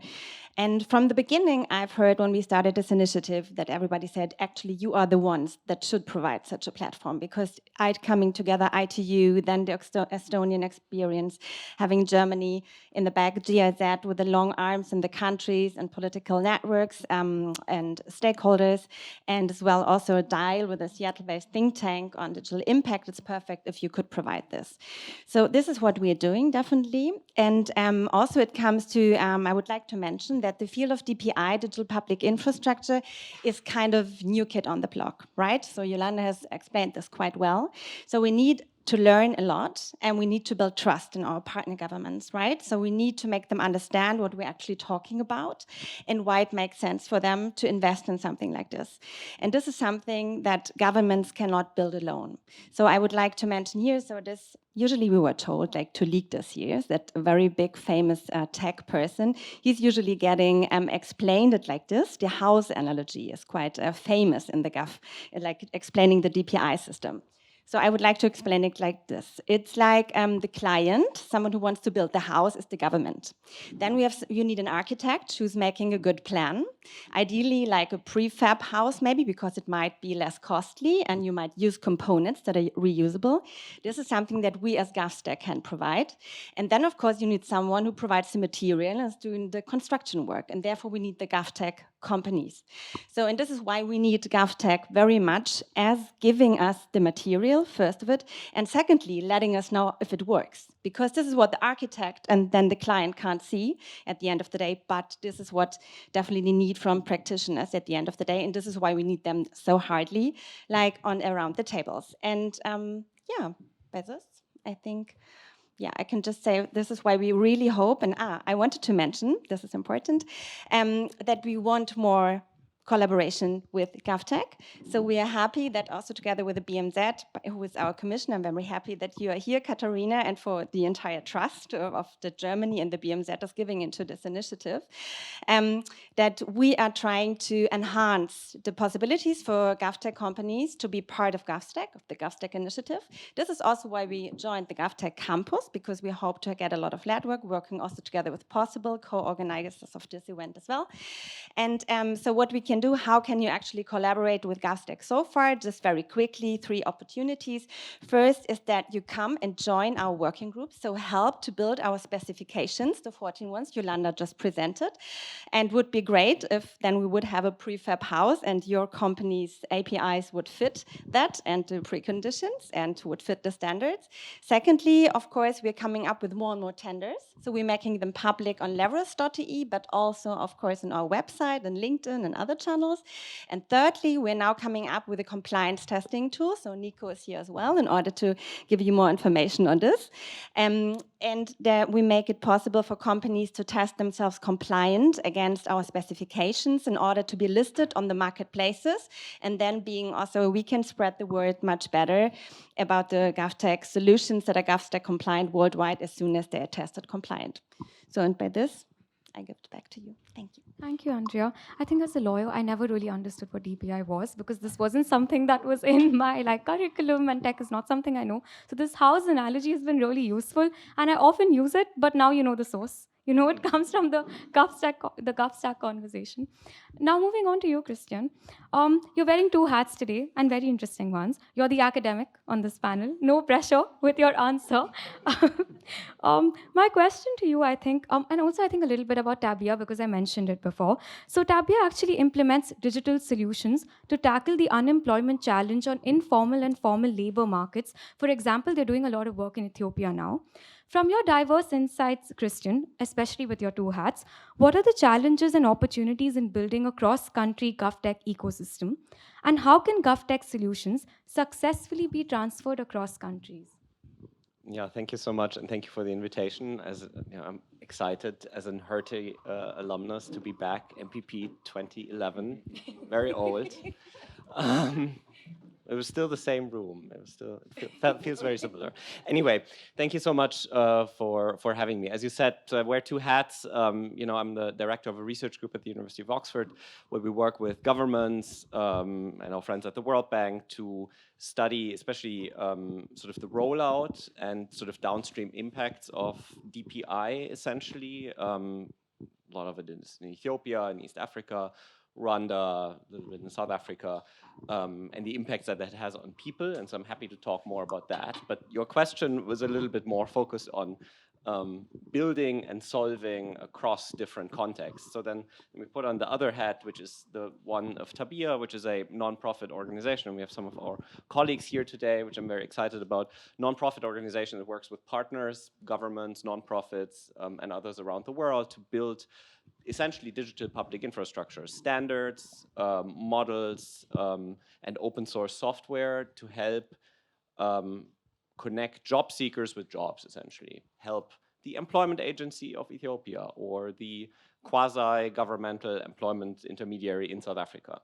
And from the beginning, I've heard when we started this initiative that everybody said, actually, you are the ones that should provide such a platform, because coming together, ITU, then the Estonian experience, having Germany in the back, GIZ with the long arms in the countries and political networks and stakeholders, and as well also a dial with a Seattle-based think tank on digital impact. It's perfect if you could provide this. So this is what we are doing, definitely. And also it comes to, I would like to mention that the field of DPI, digital public infrastructure, is kind of new kid on the block, right? So Yolanda has explained this quite well. So we need to learn a lot, and we need to build trust in our partner governments, right? So we need to make them understand what we're actually talking about and why it makes sense for them to invest in something like this. And this is something that governments cannot build alone. So I would like to mention here, so this, usually we were told like to leak this here, that a very big famous tech person, he's usually getting explained it like this. The house analogy is quite famous in the Gov, like explaining the DPI system. So I would like to explain it like this. It's like the client, someone who wants to build the house, is the government. Then you need an architect who's making a good plan, ideally like a prefab house maybe, because it might be less costly and you might use components that are reusable. This is something that we as GovStack can provide. And then of course you need someone who provides the material and is doing the construction work, and therefore we need the GovTech companies. So, and this is why we need GovTech very much as giving us the material, first of it, and secondly, letting us know if it works. Because this is what the architect and then the client can't see at the end of the day, but this is what definitely need from practitioners at the end of the day, and this is why we need them so hardly, like around the tables. And yeah, Bezos, I think, yeah, I can just say this is why we really hope, and I wanted to mention, this is important, that we want more collaboration with GovTech. So we are happy that also together with the BMZ, who is our commissioner, I'm very happy that you are here, Katharina, and for the entire trust of the Germany and the BMZ is giving into this initiative, that we are trying to enhance the possibilities for GovTech companies to be part of GovStack, of the GovStack initiative. This is also why we joined the GovTech campus, because we hope to get a lot of network, working also together with Possible, co-organizers of this event as well. And so what we can do, how can you actually collaborate with GovStack so far? Just very quickly, 3 opportunities. First is that you come and join our working group, so help to build our specifications, the 14 ones Yolanda just presented. And would be great if then we would have a prefab house and your company's APIs would fit that and the preconditions and would fit the standards. Secondly, of course, we're coming up with more and more tenders. So we're making them public on leverus.de, but also, of course, on our website and LinkedIn and other channels. And thirdly, we're now coming up with a compliance testing tool. So Nico is here as well in order to give you more information on this. And that we make it possible for companies to test themselves compliant against our specifications in order to be listed on the marketplaces. And then being also, we can spread the word much better about the GovTech solutions that are GovStack compliant worldwide as soon as they are tested compliant. So, and by this, I give it back to you. Thank you. Thank you, Andrea. I think as a lawyer, I never really understood what DPI was because this wasn't something that was in my curriculum, and tech is not something I know. So this house analogy has been really useful, and I often use it, but now you know the source. You know, it comes from the GovStack conversation. Now, moving on to you, Christian. You're wearing two hats today, and very interesting ones. You're the academic on this panel. No pressure with your answer. My question to you, I think, and also I think a little bit about Tabiya because I mentioned it before. So Tabiya actually implements digital solutions to tackle the unemployment challenge on informal and formal labor markets. For example, they're doing a lot of work in Ethiopia now. From your diverse insights, Christian, especially with your two hats, what are the challenges and opportunities in building a cross-country GovTech ecosystem? And how can GovTech solutions successfully be transferred across countries? Yeah, thank you so much, and thank you for the invitation. As you know, I'm excited as an Hertie alumnus to be back, MPP 2011, very old. It was still the same room. It was still feels very similar. Anyway, thank you so much for having me. As you said, I wear two hats. You know, I'm the director of a research group at the University of Oxford, where we work with governments and our friends at the World Bank to study, especially sort of the rollout and sort of downstream impacts of DPI. Essentially, a lot of it is in Ethiopia, in East Africa, Rwanda, a little bit in South Africa, and the impacts that that has on people. And so I'm happy to talk more about that. But your question was a little bit more focused on building and solving across different contexts. So then we put on the other hat, which is the one of Tabiya, which is a nonprofit organization. And we have some of our colleagues here today, which I'm very excited about. Nonprofit organization that works with partners, governments, nonprofits, and others around the world to build essentially digital public infrastructure, standards, models, and open source software to help connect job seekers with jobs, essentially. Help the employment agency of Ethiopia or the quasi-governmental employment intermediary in South Africa.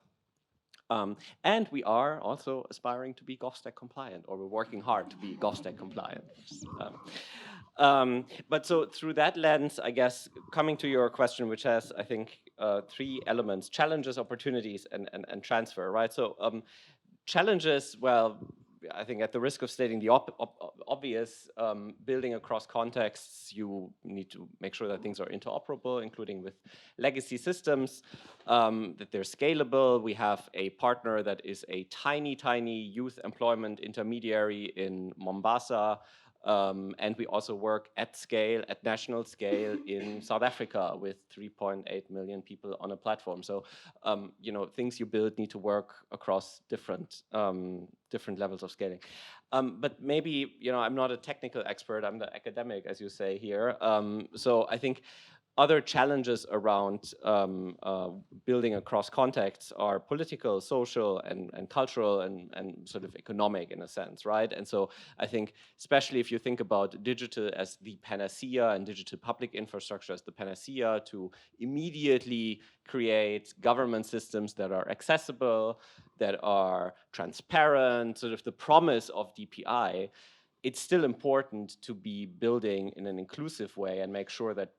And we are also aspiring to be GovStack compliant, or we're working hard to be GovStack compliant. But so through that lens, I guess, coming to your question, which has, I think, three elements: challenges, opportunities, and transfer, right? So challenges, well, I think at the risk of stating the obvious, building across contexts, you need to make sure that things are interoperable, including with legacy systems, that they're scalable. We have a partner that is a tiny, tiny youth employment intermediary in Mombasa. And we also work at scale, at national scale in South Africa with 3.8 million people on a platform. So, you know, things you build need to work across different levels of scaling. But maybe, you know, I'm not a technical expert, I'm the academic, as you say here. So I think other challenges around building across contexts are political, social, and cultural, and sort of economic in a sense, right? And so I think, especially if you think about digital as the panacea and digital public infrastructure as the panacea to immediately create government systems that are accessible, that are transparent, sort of the promise of DPI, it's still important to be building in an inclusive way and make sure that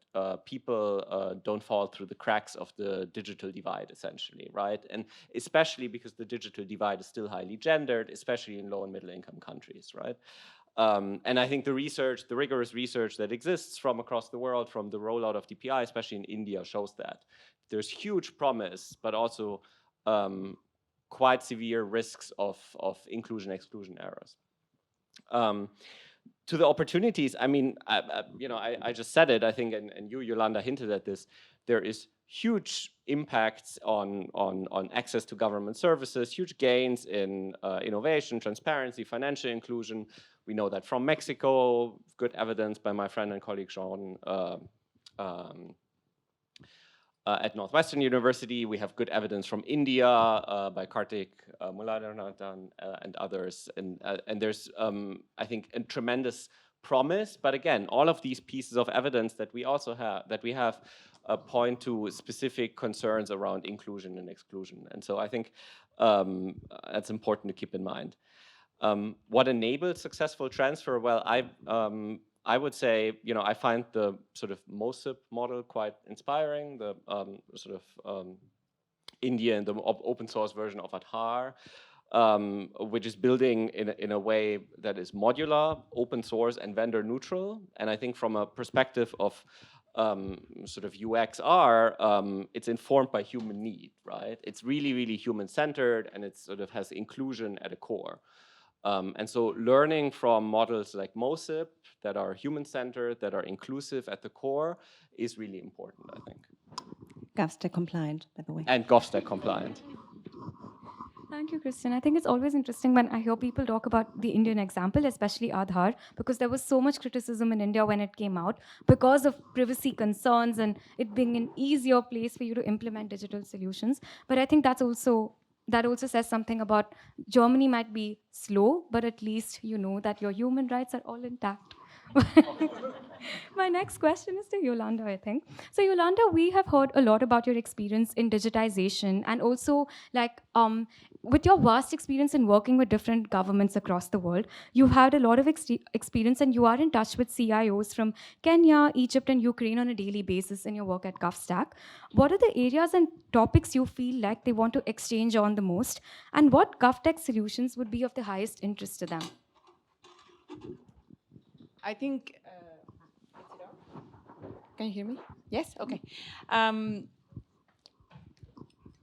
people don't fall through the cracks of the digital divide, essentially, right? And especially because the digital divide is still highly gendered, especially in low and middle income countries, right? And I think the research, the rigorous research that exists from across the world, from the rollout of DPI, especially in India, shows that. There's huge promise, but also quite severe risks of inclusion-exclusion errors. To the opportunities, I mean, you know, I just said it, I think, and you, Yolanda, hinted at this. There is huge impacts on access to government services, huge gains in innovation, transparency, financial inclusion. We know that from Mexico, good evidence by my friend and colleague Sean. at Northwestern University. We have good evidence from India by Kartik Mullaidhanathan and others. And there's, I think, a tremendous promise. But again, all of these pieces of evidence that we also have, point to specific concerns around inclusion and exclusion. And so I think that's important to keep in mind. What enables successful transfer? Well, I would say, I find the sort of MOSIP model quite inspiring, the sort of India and the open source version of Aadhaar, which is building in a way that is modular, open source, and vendor neutral. And I think from a perspective of sort of UXR, it's informed by human need, right? It's really, really human-centered, and it sort of has inclusion at a core. And so learning from models like MOSIP that are human-centered, that are inclusive at the core is really important, I think. GovStack compliant, by the way. And GovStack compliant. Thank you, Christian. I think it's always interesting when I hear people talk about the Indian example, especially Aadhaar, because there was so much criticism in India when it came out because of privacy concerns and it being an easier place for you to implement digital solutions. But I think that also says something about Germany might be slow, but at least you know that your human rights are all intact. My next question is to Yolanda, I think. So Yolanda, we have heard a lot about your experience in digitization and also with your vast experience in working with different governments across the world, you've had a lot of experience and you are in touch with CIOs from Kenya, Egypt, and Ukraine on a daily basis in your work at GovStack. What are the areas and topics you feel like they want to exchange on the most? And what GovTech solutions would be of the highest interest to them? I think, can you hear me? Yes? Okay.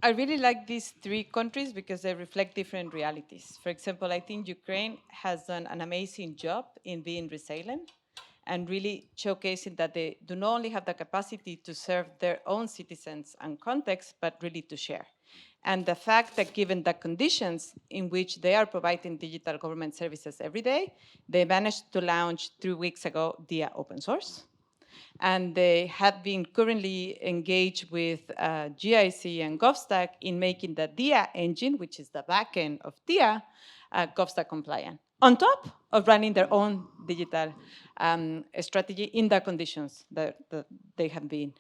I really like these three countries because they reflect different realities. For example, I think Ukraine has done an amazing job in being resilient and really showcasing that they do not only have the capacity to serve their own citizens and context, but really to share. And the fact that given the conditions in which they are providing digital government services every day, they managed to launch 3 weeks ago Tabiya open source. And they have been currently engaged with GIC and GovStack in making the Tabiya engine, which is the backend of Tabiya, GovStack compliant, on top of running their own digital strategy in the conditions that they have been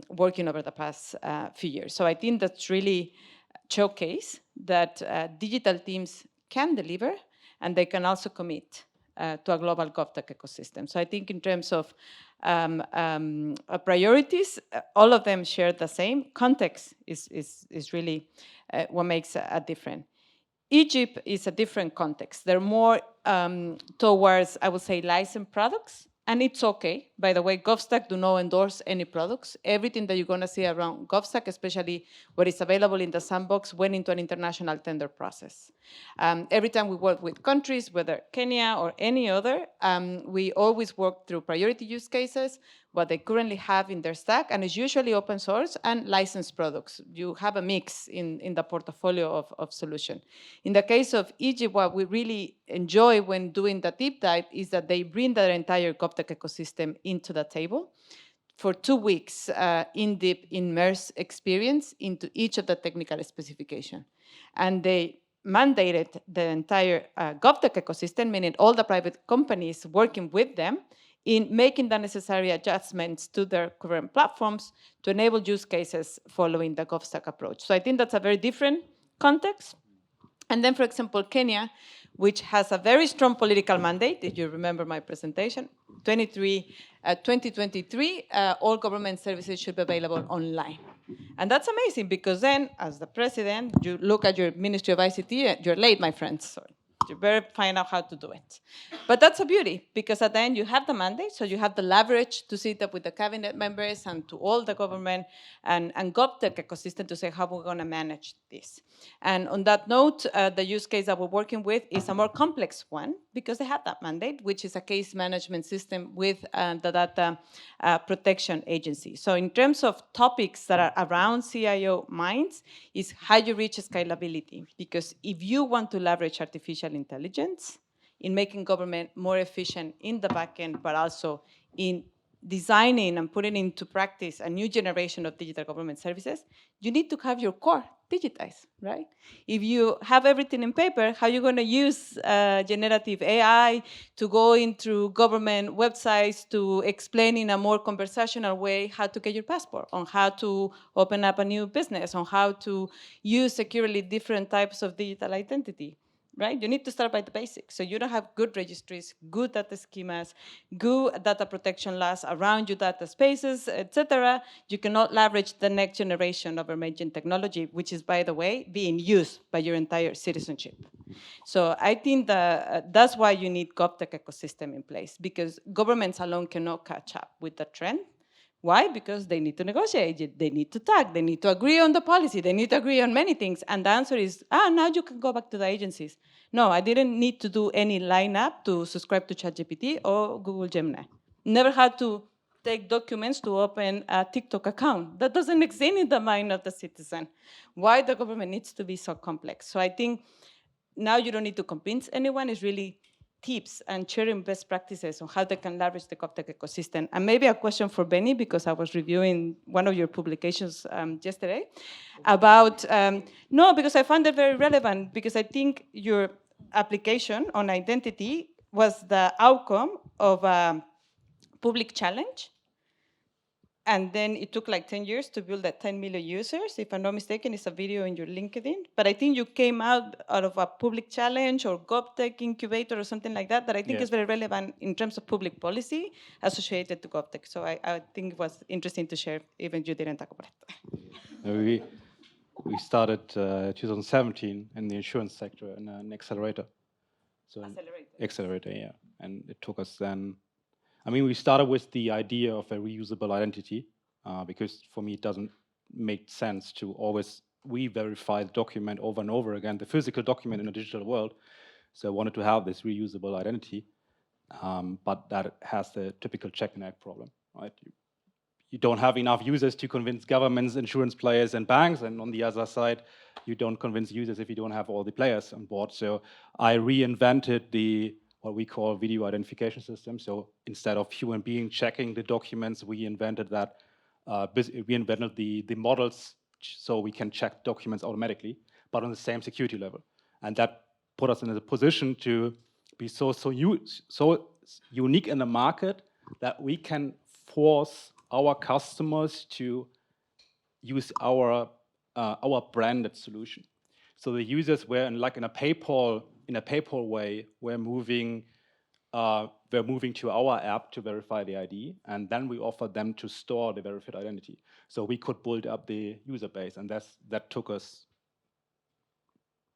working over the past few years. So I think that's really showcase that digital teams can deliver and they can also commit to a global GovTech ecosystem. So I think in terms of priorities, all of them share the same. Context is really what makes a difference. Egypt is a different context. They're more towards, I would say, licensed products, and it's okay. By the way, GovStack do not endorse any products. Everything that you're going to see around GovStack, especially what is available in the sandbox, went into an international tender process. Every time we work with countries, whether Kenya or any other, we always work through priority use cases, what they currently have in their stack, and it's usually open source and licensed products. You have a mix in the portfolio of solution. In the case of Egypt, what we really enjoy when doing the deep dive is that they bring their entire GovTech ecosystem into the table for 2 weeks, in-deep, immerse experience into each of the technical specification. And they mandated the entire GovTech ecosystem, meaning all the private companies working with them, in making the necessary adjustments to their current platforms to enable use cases following the GovStack approach. So I think that's a very different context. And then, for example, Kenya, which has a very strong political mandate, if you remember my presentation, 2023, all government services should be available online. And that's amazing because then, as the president, you look at your Ministry of ICT, you're late, my friends. So you better find out how to do it. But that's a beauty, because at the end you have the mandate, so you have the leverage to sit up with the cabinet members and to all the government and GovTech ecosystem to say how we're going to manage this. And on that note, the use case that we're working with is a more complex one, because they have that mandate, which is a case management system with the Data Protection Agency. So in terms of topics that are around CIO minds, is how you reach scalability. Because if you want to leverage artificial intelligence in making government more efficient in the back end, but also in designing and putting into practice a new generation of digital government services, you need to have your core digitized, right? If you have everything in paper, how are you going to use generative AI to go into government websites to explain in a more conversational way how to get your passport, on how to open up a new business, on how to use securely different types of digital identity? Right? You need to start by the basics. So you don't have good registries, good data schemas, good data protection laws around your data spaces, etc. You cannot leverage the next generation of emerging technology, which is, by the way, being used by your entire citizenship. So I think that that's why you need GovTech ecosystem in place, because governments alone cannot catch up with the trend. Why? Because they need to negotiate, they need to talk, they need to agree on the policy, they need to agree on many things. And the answer is, now you can go back to the agencies. No, I didn't need to do any lineup to subscribe to ChatGPT or Google Gemini. Never had to take documents to open a TikTok account. That doesn't exist in the mind of the citizen. Why the government needs to be so complex? So I think now you don't need to convince anyone, it's really tips and sharing best practices on how they can leverage the GovTech ecosystem. And maybe a question for Benny, because I was reviewing one of your publications yesterday about, no, because I found it very relevant, because I think your application on identity was the outcome of a public challenge. And then it took like 10 years to build that 10 million users. If I'm not mistaken, it's a video in your LinkedIn. But I think you came out of a public challenge or GovTech incubator or something like that, that I think is very relevant in terms of public policy associated to GovTech. So I think it was interesting to share, even if you didn't talk about it. We started 2017 in the insurance sector in an accelerator. So accelerator, yeah. And it took us then, I mean, we started with the idea of a reusable identity, because for me it doesn't make sense to always re-verify the document over and over again, the physical document in a digital world. So I wanted to have this reusable identity, but that has the typical check and act problem, right? You don't have enough users to convince governments, insurance players, and banks, and on the other side, you don't convince users if you don't have all the players on board. So I reinvented what we call video identification system. So instead of human being checking the documents, we invented that. We invented the models so we can check documents automatically, but on the same security level. And that put us in a position to be so unique in the market that we can force our customers to use our branded solution. So the users were in a PayPal way, we're moving to our app to verify the ID, and then we offer them to store the verified identity. So we could build up the user base, and that took us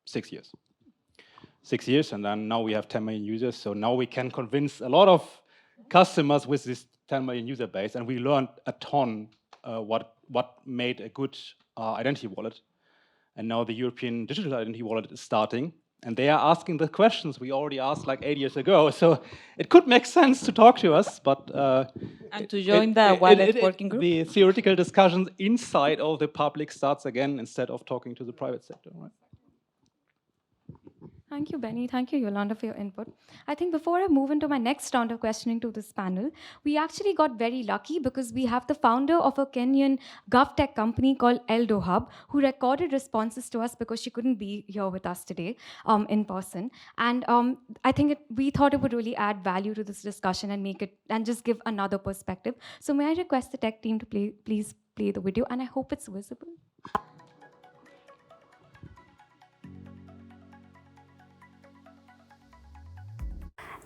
6 years. 6 years, and then now we have 10 million users. So now we can convince a lot of customers with this 10 million user base, and we learned a ton what made a good identity wallet. And now the European Digital Identity Wallet is starting, and they are asking the questions we already asked like 8 years ago. So it could make sense to talk to us, but and to join the wallet working group. The theoretical discussions inside of the public starts again instead of talking to the private sector, right? Thank you, Benny. Thank you, Yolanda, for your input. I think before I move into my next round of questioning to this panel, we actually got very lucky because we have the founder of a Kenyan GovTech company called Eldo Hub, who recorded responses to us because she couldn't be here with us today in person. And I think we thought it would really add value to this discussion and make it and just give another perspective. So may I request the tech team to please play the video, and I hope it's visible.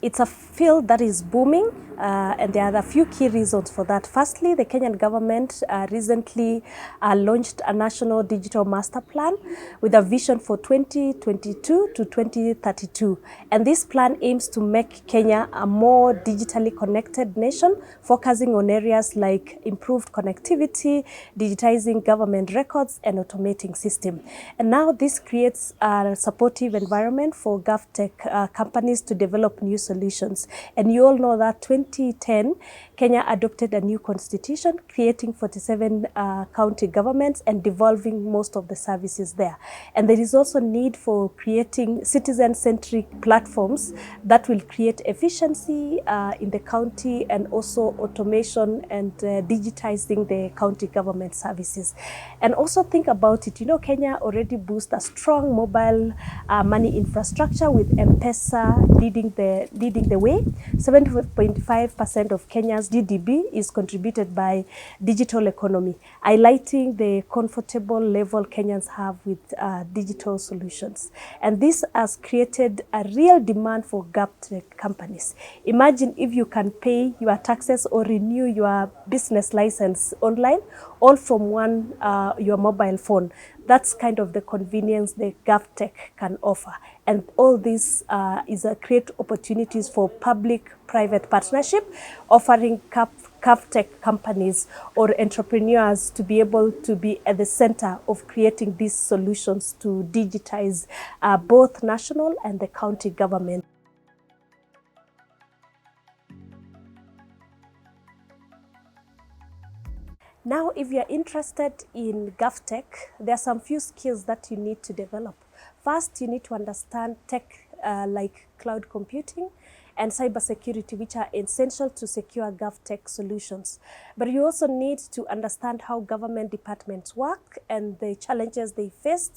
It's a field that is booming, and there are a few key reasons for that. Firstly, the Kenyan government recently launched a national digital master plan with a vision for 2022 to 2032. And this plan aims to make Kenya a more digitally connected nation, focusing on areas like improved connectivity, digitizing government records, and automating systems. And now this creates a supportive environment for GovTech companies to develop new solutions solutions. And you all know that 2010, Kenya adopted a new constitution, creating 47 county governments and devolving most of the services there. And there is also need for creating citizen-centric platforms that will create efficiency in the county and also automation and digitizing the county government services. And also think about it, you know, Kenya already boasts a strong mobile money infrastructure with M-Pesa leading the way. 70.5% of Kenya's GDP is contributed by digital economy, highlighting the comfortable level Kenyans have with digital solutions. And this has created a real demand for GovTech companies. Imagine if you can pay your taxes or renew your business license online, all from your mobile phone. That's kind of the convenience the GovTech can offer. And all this is a great opportunities for public-private partnership, offering GovTech companies or entrepreneurs to be able to be at the center of creating these solutions to digitize both national and the county government. Now, if you're interested in GovTech, there are some few skills that you need to develop. First, you need to understand tech like cloud computing and cybersecurity, which are essential to secure GovTech solutions. But you also need to understand how government departments work and the challenges they face.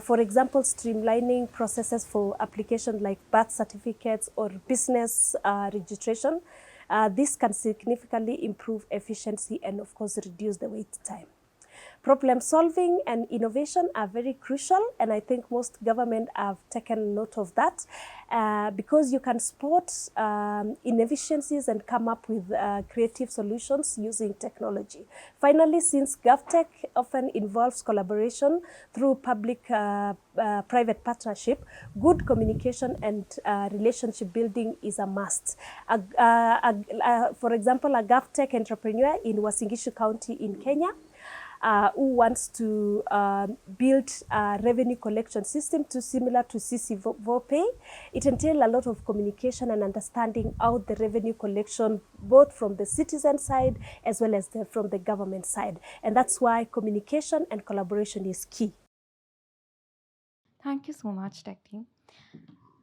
For example, streamlining processes for applications like birth certificates or business registration. This can significantly improve efficiency and, of course, reduce the wait time. Problem solving and innovation are very crucial, and I think most government have taken note of that because you can spot inefficiencies and come up with creative solutions using technology. Finally, since GovTech often involves collaboration through public-private partnership, good communication and relationship building is a must. For example, a GovTech entrepreneur in Uasin Gishu County in Kenya who wants to build a revenue collection system similar to CC Vopay. It entails a lot of communication and understanding out the revenue collection, both from the citizen side as well as from the government side. And that's why communication and collaboration is key. Thank you so much, Tech Team.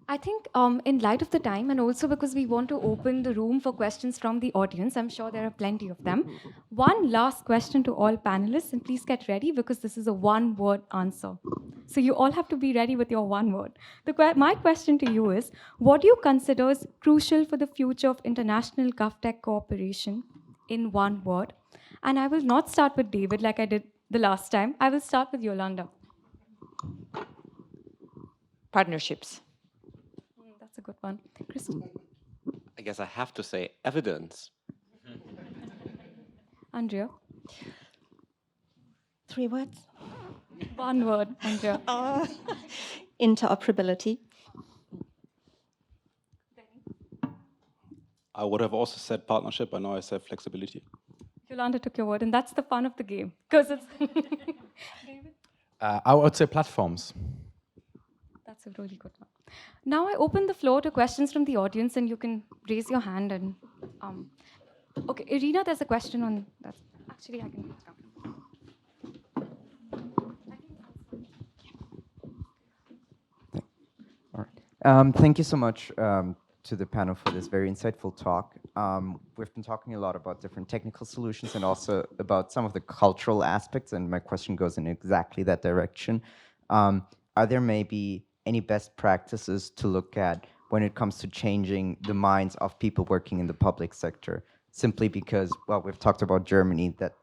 I think in light of the time, and also because we want to open the room for questions from the audience, I'm sure there are plenty of them. One last question to all panelists, and please get ready because this is a one-word answer. So you all have to be ready with your one word. My question to you is, what do you consider is crucial for the future of international GovTech cooperation in one word? And I will not start with David like I did the last time. I will start with Yolanda. Partnerships. That's a good one. Kristen. I guess I have to say evidence. Andrea. 3 words? One word, Andrea. Interoperability. I would have also said partnership, but now I said flexibility. Yolanda took your word, and that's the fun of the game. Because it's David? I would say platforms. That's a really good one. Now I open the floor to questions from the audience, and you can raise your hand. And okay, Irina, there's a question on that. Actually, I can read it down. All right. Thank you so much to the panel for this very insightful talk. We've been talking a lot about different technical solutions and also about some of the cultural aspects, and my question goes in exactly that direction. Are there maybe any best practices to look at when it comes to changing the minds of people working in the public sector? Simply because, well, we've talked about Germany, that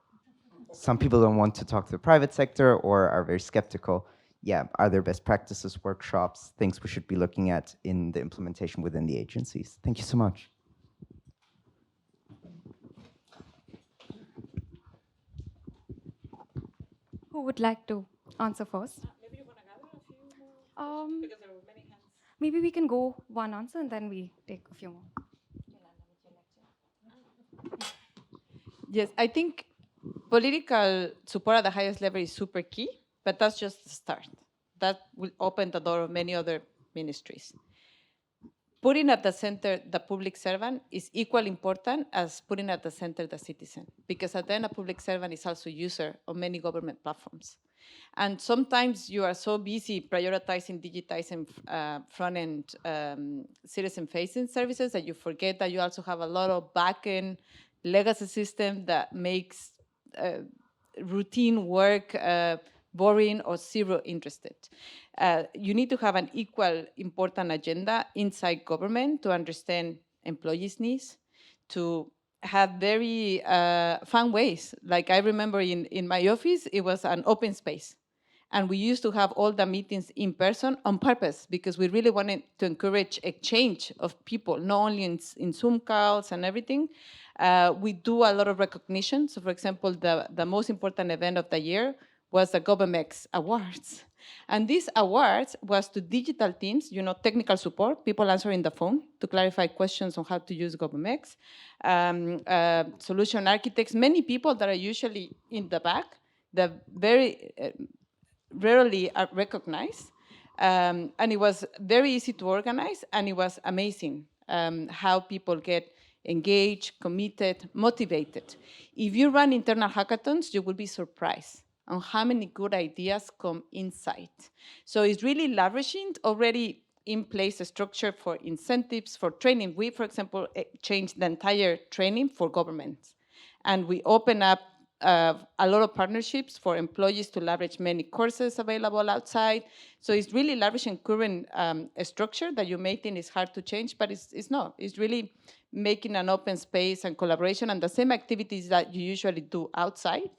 some people don't want to talk to the private sector or are very skeptical. Yeah, are there best practices, workshops, things we should be looking at in the implementation within the agencies? Thank you so much. Who would like to answer first? Maybe you want to gather a few more? Because there were many hands. Maybe we can go one answer and then we take a few more. Yes, I think political support at the highest level is super key, but that's just the start. That will open the door of many other ministries. putting at the center the public servant is equally important as putting at the center the citizen, because at the end, a public servant is also a user of many government platforms. And sometimes you are so busy prioritizing, digitizing front-end citizen-facing services that you forget that you also have a lot of back-end legacy system that makes routine work boring or zero interested. You need to have an equal important agenda inside government to understand employees' needs, to have very fun ways. Like I remember in my office, it was an open space. And we used to have all the meetings in person on purpose because we really wanted to encourage exchange of people, not only in Zoom calls and everything. We do a lot of recognition. So for example, the most important event of the year was the GovMX Awards. And these awards was to digital teams, technical support, people answering the phone to clarify questions on how to use GovMX, solution architects, many people that are usually in the back, that very rarely are recognized. And it was very easy to organize, and it was amazing how people get engaged, committed, motivated. If you run internal hackathons, you will be surprised on how many good ideas come inside. So it's really leveraging already in place a structure for incentives, for training. We, for example, changed the entire training for governments. And we open up a lot of partnerships for employees to leverage many courses available outside. So it's really leveraging current structure that you may think is hard to change, but it's not. It's really making an open space and collaboration, and the same activities that you usually do outside,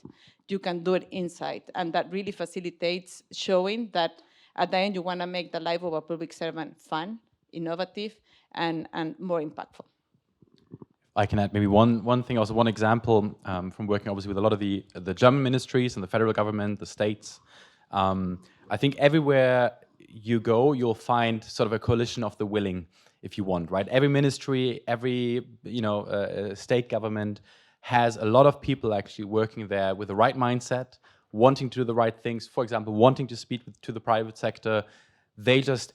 you can do it inside. And that really facilitates showing that at the end, you want to make the life of a public servant fun, innovative, and more impactful. I can add maybe one thing, also one example from working obviously with a lot of the German ministries and the federal government, the states. I think everywhere you go, you'll find sort of a coalition of the willing, if you want, right? Every ministry, every state government has a lot of people actually working there with the right mindset, wanting to do the right things. For example, wanting to speak to the private sector. They just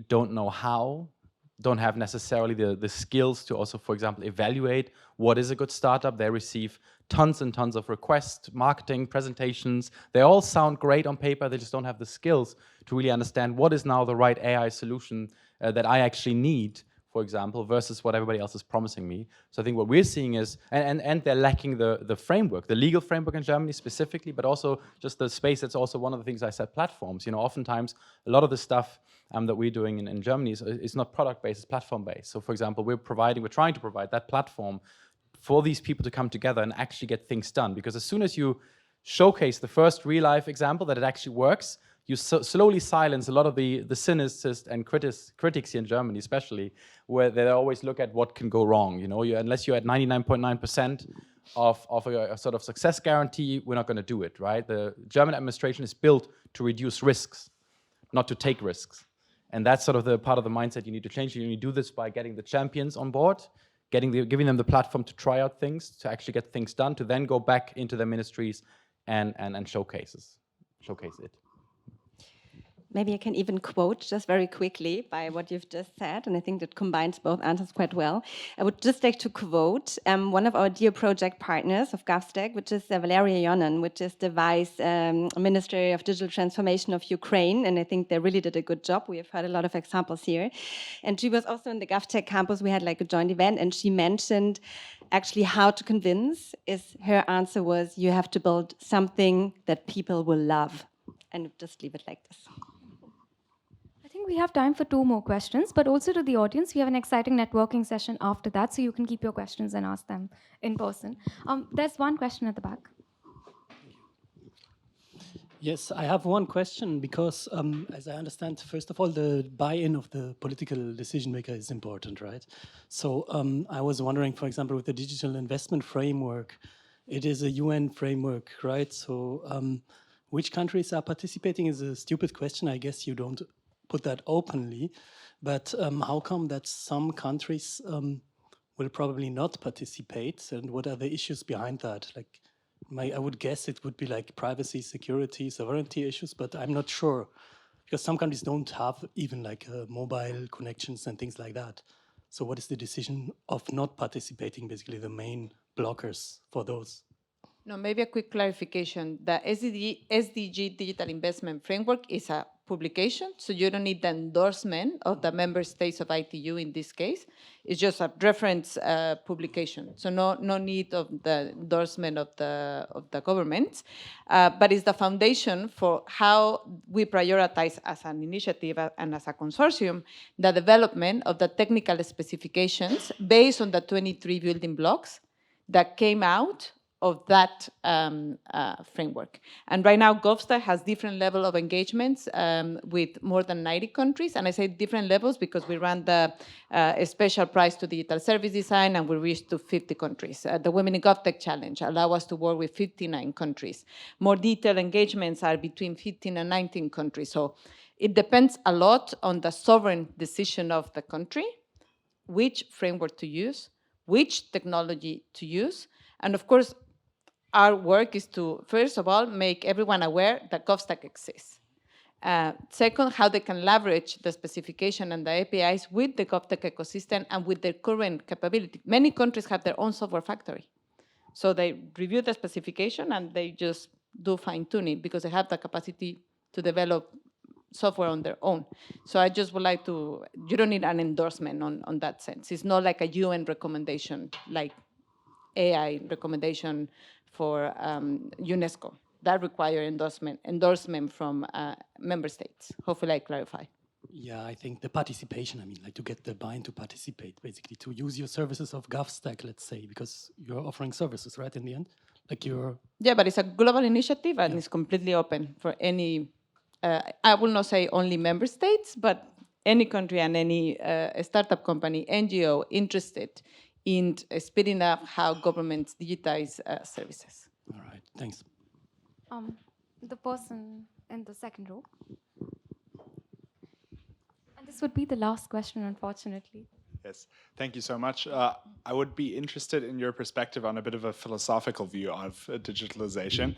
don't know how, don't have necessarily the skills to also, for example, evaluate what is a good startup. They receive tons and tons of requests, marketing, presentations. They all sound great on paper. They just don't have the skills to really understand what is now the right AI solution that I actually need, for example, versus what everybody else is promising me. So I think what we're seeing is, and they're lacking the framework, the legal framework in Germany specifically, but also just the space. That's also one of the things I said, platforms. Oftentimes a lot of the stuff that we're doing in Germany is not product-based, it's platform-based. So for example, we're trying to provide that platform for these people to come together and actually get things done. Because as soon as you showcase the first real-life example that it actually works, you slowly silence a lot of the cynicists and critics here in Germany, especially, where they always look at what can go wrong. Unless you're at 99.9% of a sort of success guarantee, we're not going to do it, right? The German administration is built to reduce risks, not to take risks. And that's sort of the part of the mindset you need to change. You need to do this by getting the champions on board, giving them the platform to try out things, to actually get things done, to then go back into their ministries and showcase it. Maybe I can even quote just very quickly by what you've just said, and I think that combines both answers quite well. I would just like to quote one of our dear project partners of GovStack, which is Valeria Yonan, which is the Vice Minister of Digital Transformation of Ukraine, and I think they really did a good job. We have heard a lot of examples here. And she was also in the GovTech campus. We had like a joint event, and she mentioned actually how to convince. Her answer was, you have to build something that people will love. And just leave it like this. I think we have time for 2 more questions, but also to the audience, we have an exciting networking session after that, so you can keep your questions and ask them in person. There's one question at the back. Yes, I have one question because, as I understand, first of all, the buy-in of the political decision maker is important, right? So I was wondering, for example, with the digital investment framework, it is a UN framework, right? So which countries are participating is a stupid question. I guess you don't put that openly, but how come that some countries will probably not participate, and what are the issues behind that? Like, I would guess it would be like privacy, security, sovereignty issues, but I'm not sure. Because some countries don't have even like mobile connections and things like that. So what is the decision of not participating, basically the main blockers for those? No, maybe a quick clarification. The SDG Digital Investment Framework is a publication, so you don't need the endorsement of the member states of ITU in this case. It's just a reference publication, so no need of the endorsement of the government, but it's the foundation for how we prioritize as an initiative and as a consortium the development of the technical specifications based on the 23 building blocks that came out of that framework. And right now, GovStack has different level of engagements with more than 90 countries. And I say different levels because we ran the special prize to digital service design and we reached to 50 countries. The Women in GovTech Challenge allow us to work with 59 countries. More detailed engagements are between 15 and 19 countries. So it depends a lot on the sovereign decision of the country, which framework to use, which technology to use. And of course, our work is to, first of all, make everyone aware that GovStack exists. Second, how they can leverage the specification and the APIs with the GovTech ecosystem and with their current capability. Many countries have their own software factory. So they review the specification and they just do fine-tuning because they have the capacity to develop software on their own. So I just would like to, you don't need an endorsement on that sense. It's not like a UN recommendation, like AI recommendation for UNESCO. That require endorsement from member states. Hopefully I clarify. Yeah, I think the participation, I mean, like to get the buy-in to participate, basically, to use your services of GovStack, let's say, because you're offering services, right, in the end? Like you're... Yeah, but it's a global initiative and it's completely open for any, I will not say only member states, but any country and any startup company, NGO interested in speeding up how governments digitize services. All right, thanks. The person in the second row. And this would be the last question, unfortunately. Yes, thank you so much. I would be interested in your perspective on a bit of a philosophical view of digitalization.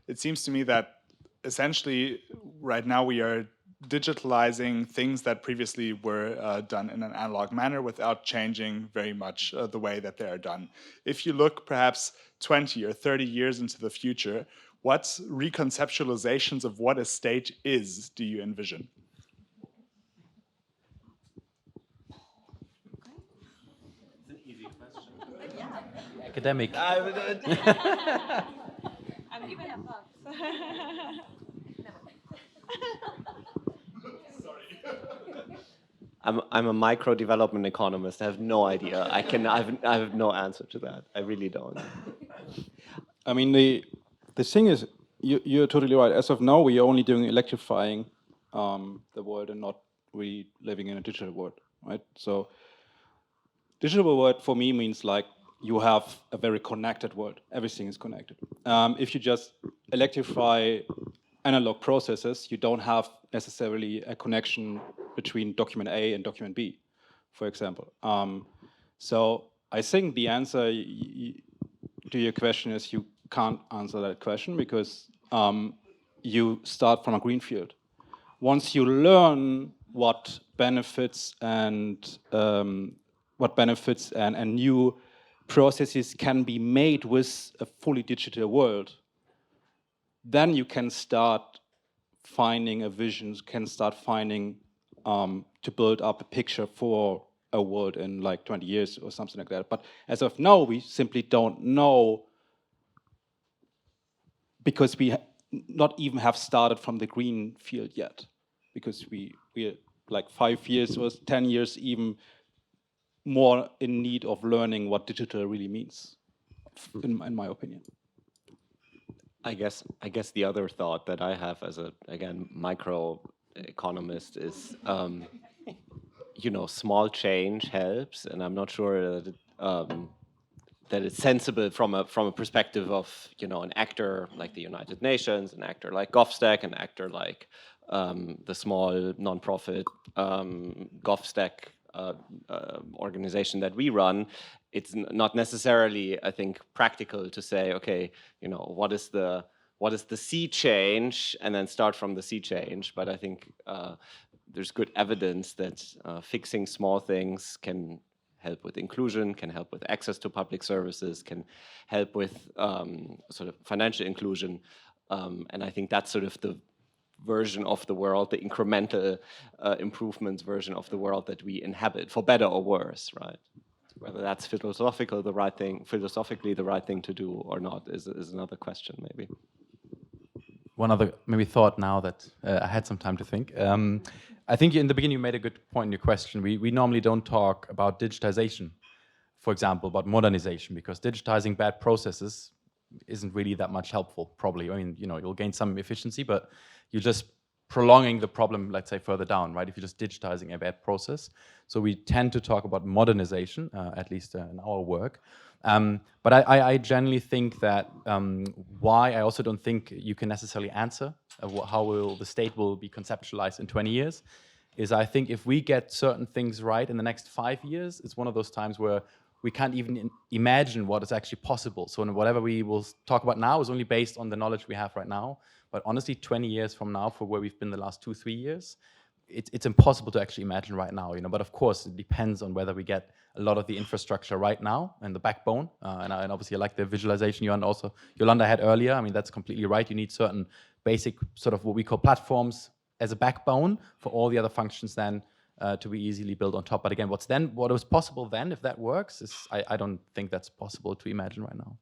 It seems to me that essentially right now we are digitalizing things that previously were done in an analog manner without changing very much the way that they are done. If you look perhaps 20 or 30 years into the future, what reconceptualizations of what a state is do you envision? Academic. I'm giving a box. I'm a micro development economist. I have no idea. I have no answer to that. I really don't. I mean, the thing is, you're totally right. As of now, we are only doing electrifying the world and not really living in a digital world, right? So digital world for me means like you have a very connected world. Everything is connected. If you just electrify analog processes, you don't have necessarily a connection between document A and document B, for example. So I think the answer to your question is you can't answer that question because you start from a greenfield. Once you learn what benefits and new processes can be made with a fully digital world, then you can start finding a vision, can start finding to build up a picture for a world in like 20 years or something like that. But as of now, we simply don't know because we not even have started from the green field yet, because we are like 5 years or 10 years even more in need of learning what digital really means, in my opinion. I guess the other thought that I have as a, again, micro economist is, you know, small change helps, and I'm not sure that that it's sensible from a perspective of, you know, an actor like the United Nations, an actor like GovStack, an actor like the small nonprofit GovStack organization that we run. It's not necessarily, I think, practical to say, okay, you know, what is the what is the sea change, and then start from the sea change. But I think there's good evidence that fixing small things can help with inclusion, can help with access to public services, can help with sort of financial inclusion. And I think that's sort of the version of the world, the incremental improvements version of the world that we inhabit, for better or worse, right? Whether that's philosophically the right thing to do or not is another question, maybe. One other maybe thought now that I had some time to think. I think in the beginning you made a good point in your question. We normally don't talk about digitization, for example, about modernization, because digitizing bad processes isn't really that much helpful, probably. I mean, you know, you'll gain some efficiency, but you're just prolonging the problem, let's say, further down, right? If you're just digitizing a bad process. So we tend to talk about modernization, at least in our work. But I generally think that why I also don't think you can necessarily answer how the state will be conceptualized in 20 years is I think if we get certain things right in the next 5 years, it's one of those times where we can't even imagine what is actually possible. So whatever we will talk about now is only based on the knowledge we have right now. But honestly, 20 years from now, for where we've been the last 2-3 years, it's impossible to actually imagine right now, you know. But of course, it depends on whether we get a lot of the infrastructure right now and the backbone. And obviously, I like the visualization you and also Yolanda had earlier. I mean, that's completely right. You need certain basic sort of what we call platforms as a backbone for all the other functions then to be easily built on top. But again, what is possible then, if that works, is I don't think that's possible to imagine right now.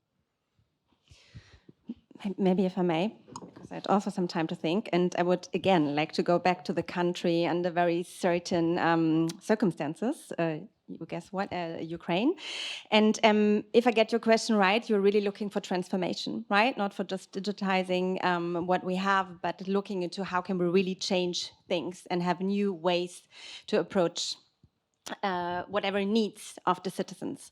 Maybe if I may, because I had also some time to think, and I would again like to go back to the country under very certain circumstances. Guess what? Ukraine. And if I get your question right, you're really looking for transformation, right? Not for just digitizing what we have, but looking into how can we really change things and have new ways to approach whatever needs of the citizens.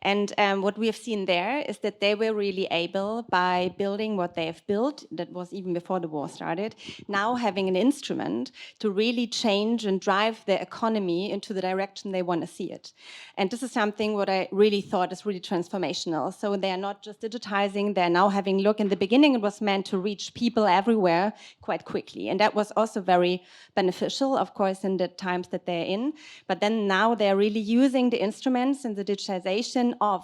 And what we have seen there is that they were really able, by building what they have built, that was even before the war started, now having an instrument to really change and drive their economy into the direction they want to see it. And this is something what I really thought is really transformational. So they are not just digitizing, they're now having look. In the beginning, it was meant to reach people everywhere quite quickly. And that was also very beneficial, of course, in the times that they're in. But then now they're really using the instruments and the digitization of,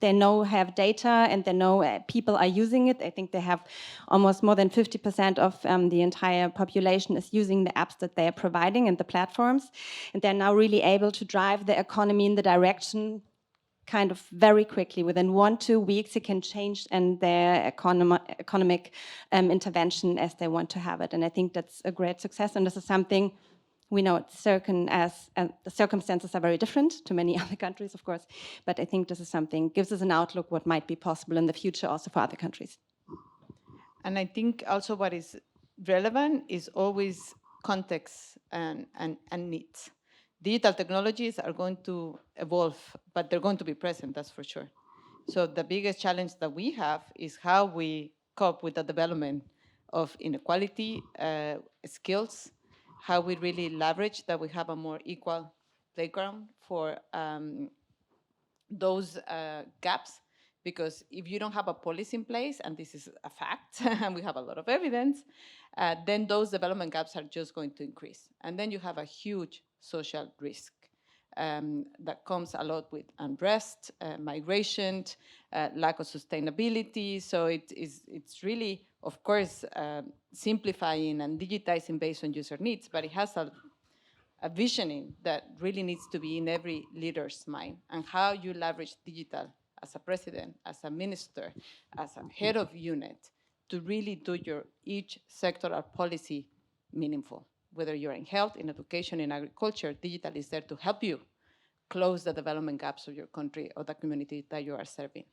they have data and they know people are using it. I think they have almost more than 50% of the entire population is using the apps that they are providing and the platforms. And they're now really able to drive the economy in the direction kind of very quickly. Within 1-2 weeks, it can change and their economic intervention as they want to have it. And I think that's a great success. And this is something we know it's certain as the circumstances are very different to many other countries, of course. But I think this is something, gives us an outlook what might be possible in the future also for other countries. And I think also what is relevant is always context and needs. Digital technologies are going to evolve, but they're going to be present, that's for sure. So the biggest challenge that we have is how we cope with the development of inequality, skills, how we really leverage that we have a more equal playground for those gaps. Because if you don't have a policy in place, and this is a fact, and we have a lot of evidence, then those development gaps are just going to increase. And then you have a huge social risk that comes a lot with unrest, migration, lack of sustainability. So it's really, of course, simplifying and digitizing based on user needs, but it has a visioning that really needs to be in every leader's mind, and how you leverage digital as a president, as a minister, as a head of unit, to really do your each sectoral policy meaningful. Whether you're in health, in education, in agriculture, digital is there to help you close the development gaps of your country or the community that you are serving.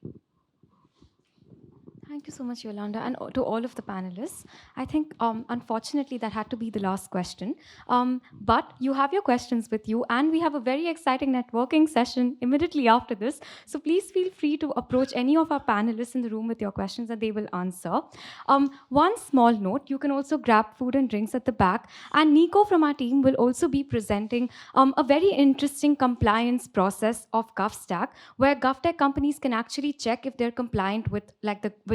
Thank you so much, Yolanda, and to all of the panelists. I think, unfortunately, that had to be the last question. But you have your questions with you, and we have a very exciting networking session immediately after this. So please feel free to approach any of our panelists in the room with your questions, and they will answer. One small note, you can also grab food and drinks at the back. And Nico from our team will also be presenting a very interesting compliance process of GovStack, where GovTech companies can actually check if they're compliant with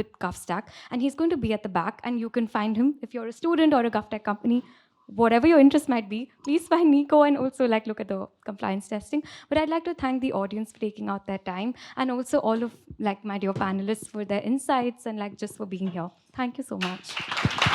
with GovStack, and he's going to be at the back, and you can find him if you're a student or a GovTech company. Whatever your interest might be, please find Nico and also look at the compliance testing. But I'd like to thank the audience for taking out their time, and also all of my dear panelists for their insights and just for being here. Thank you so much.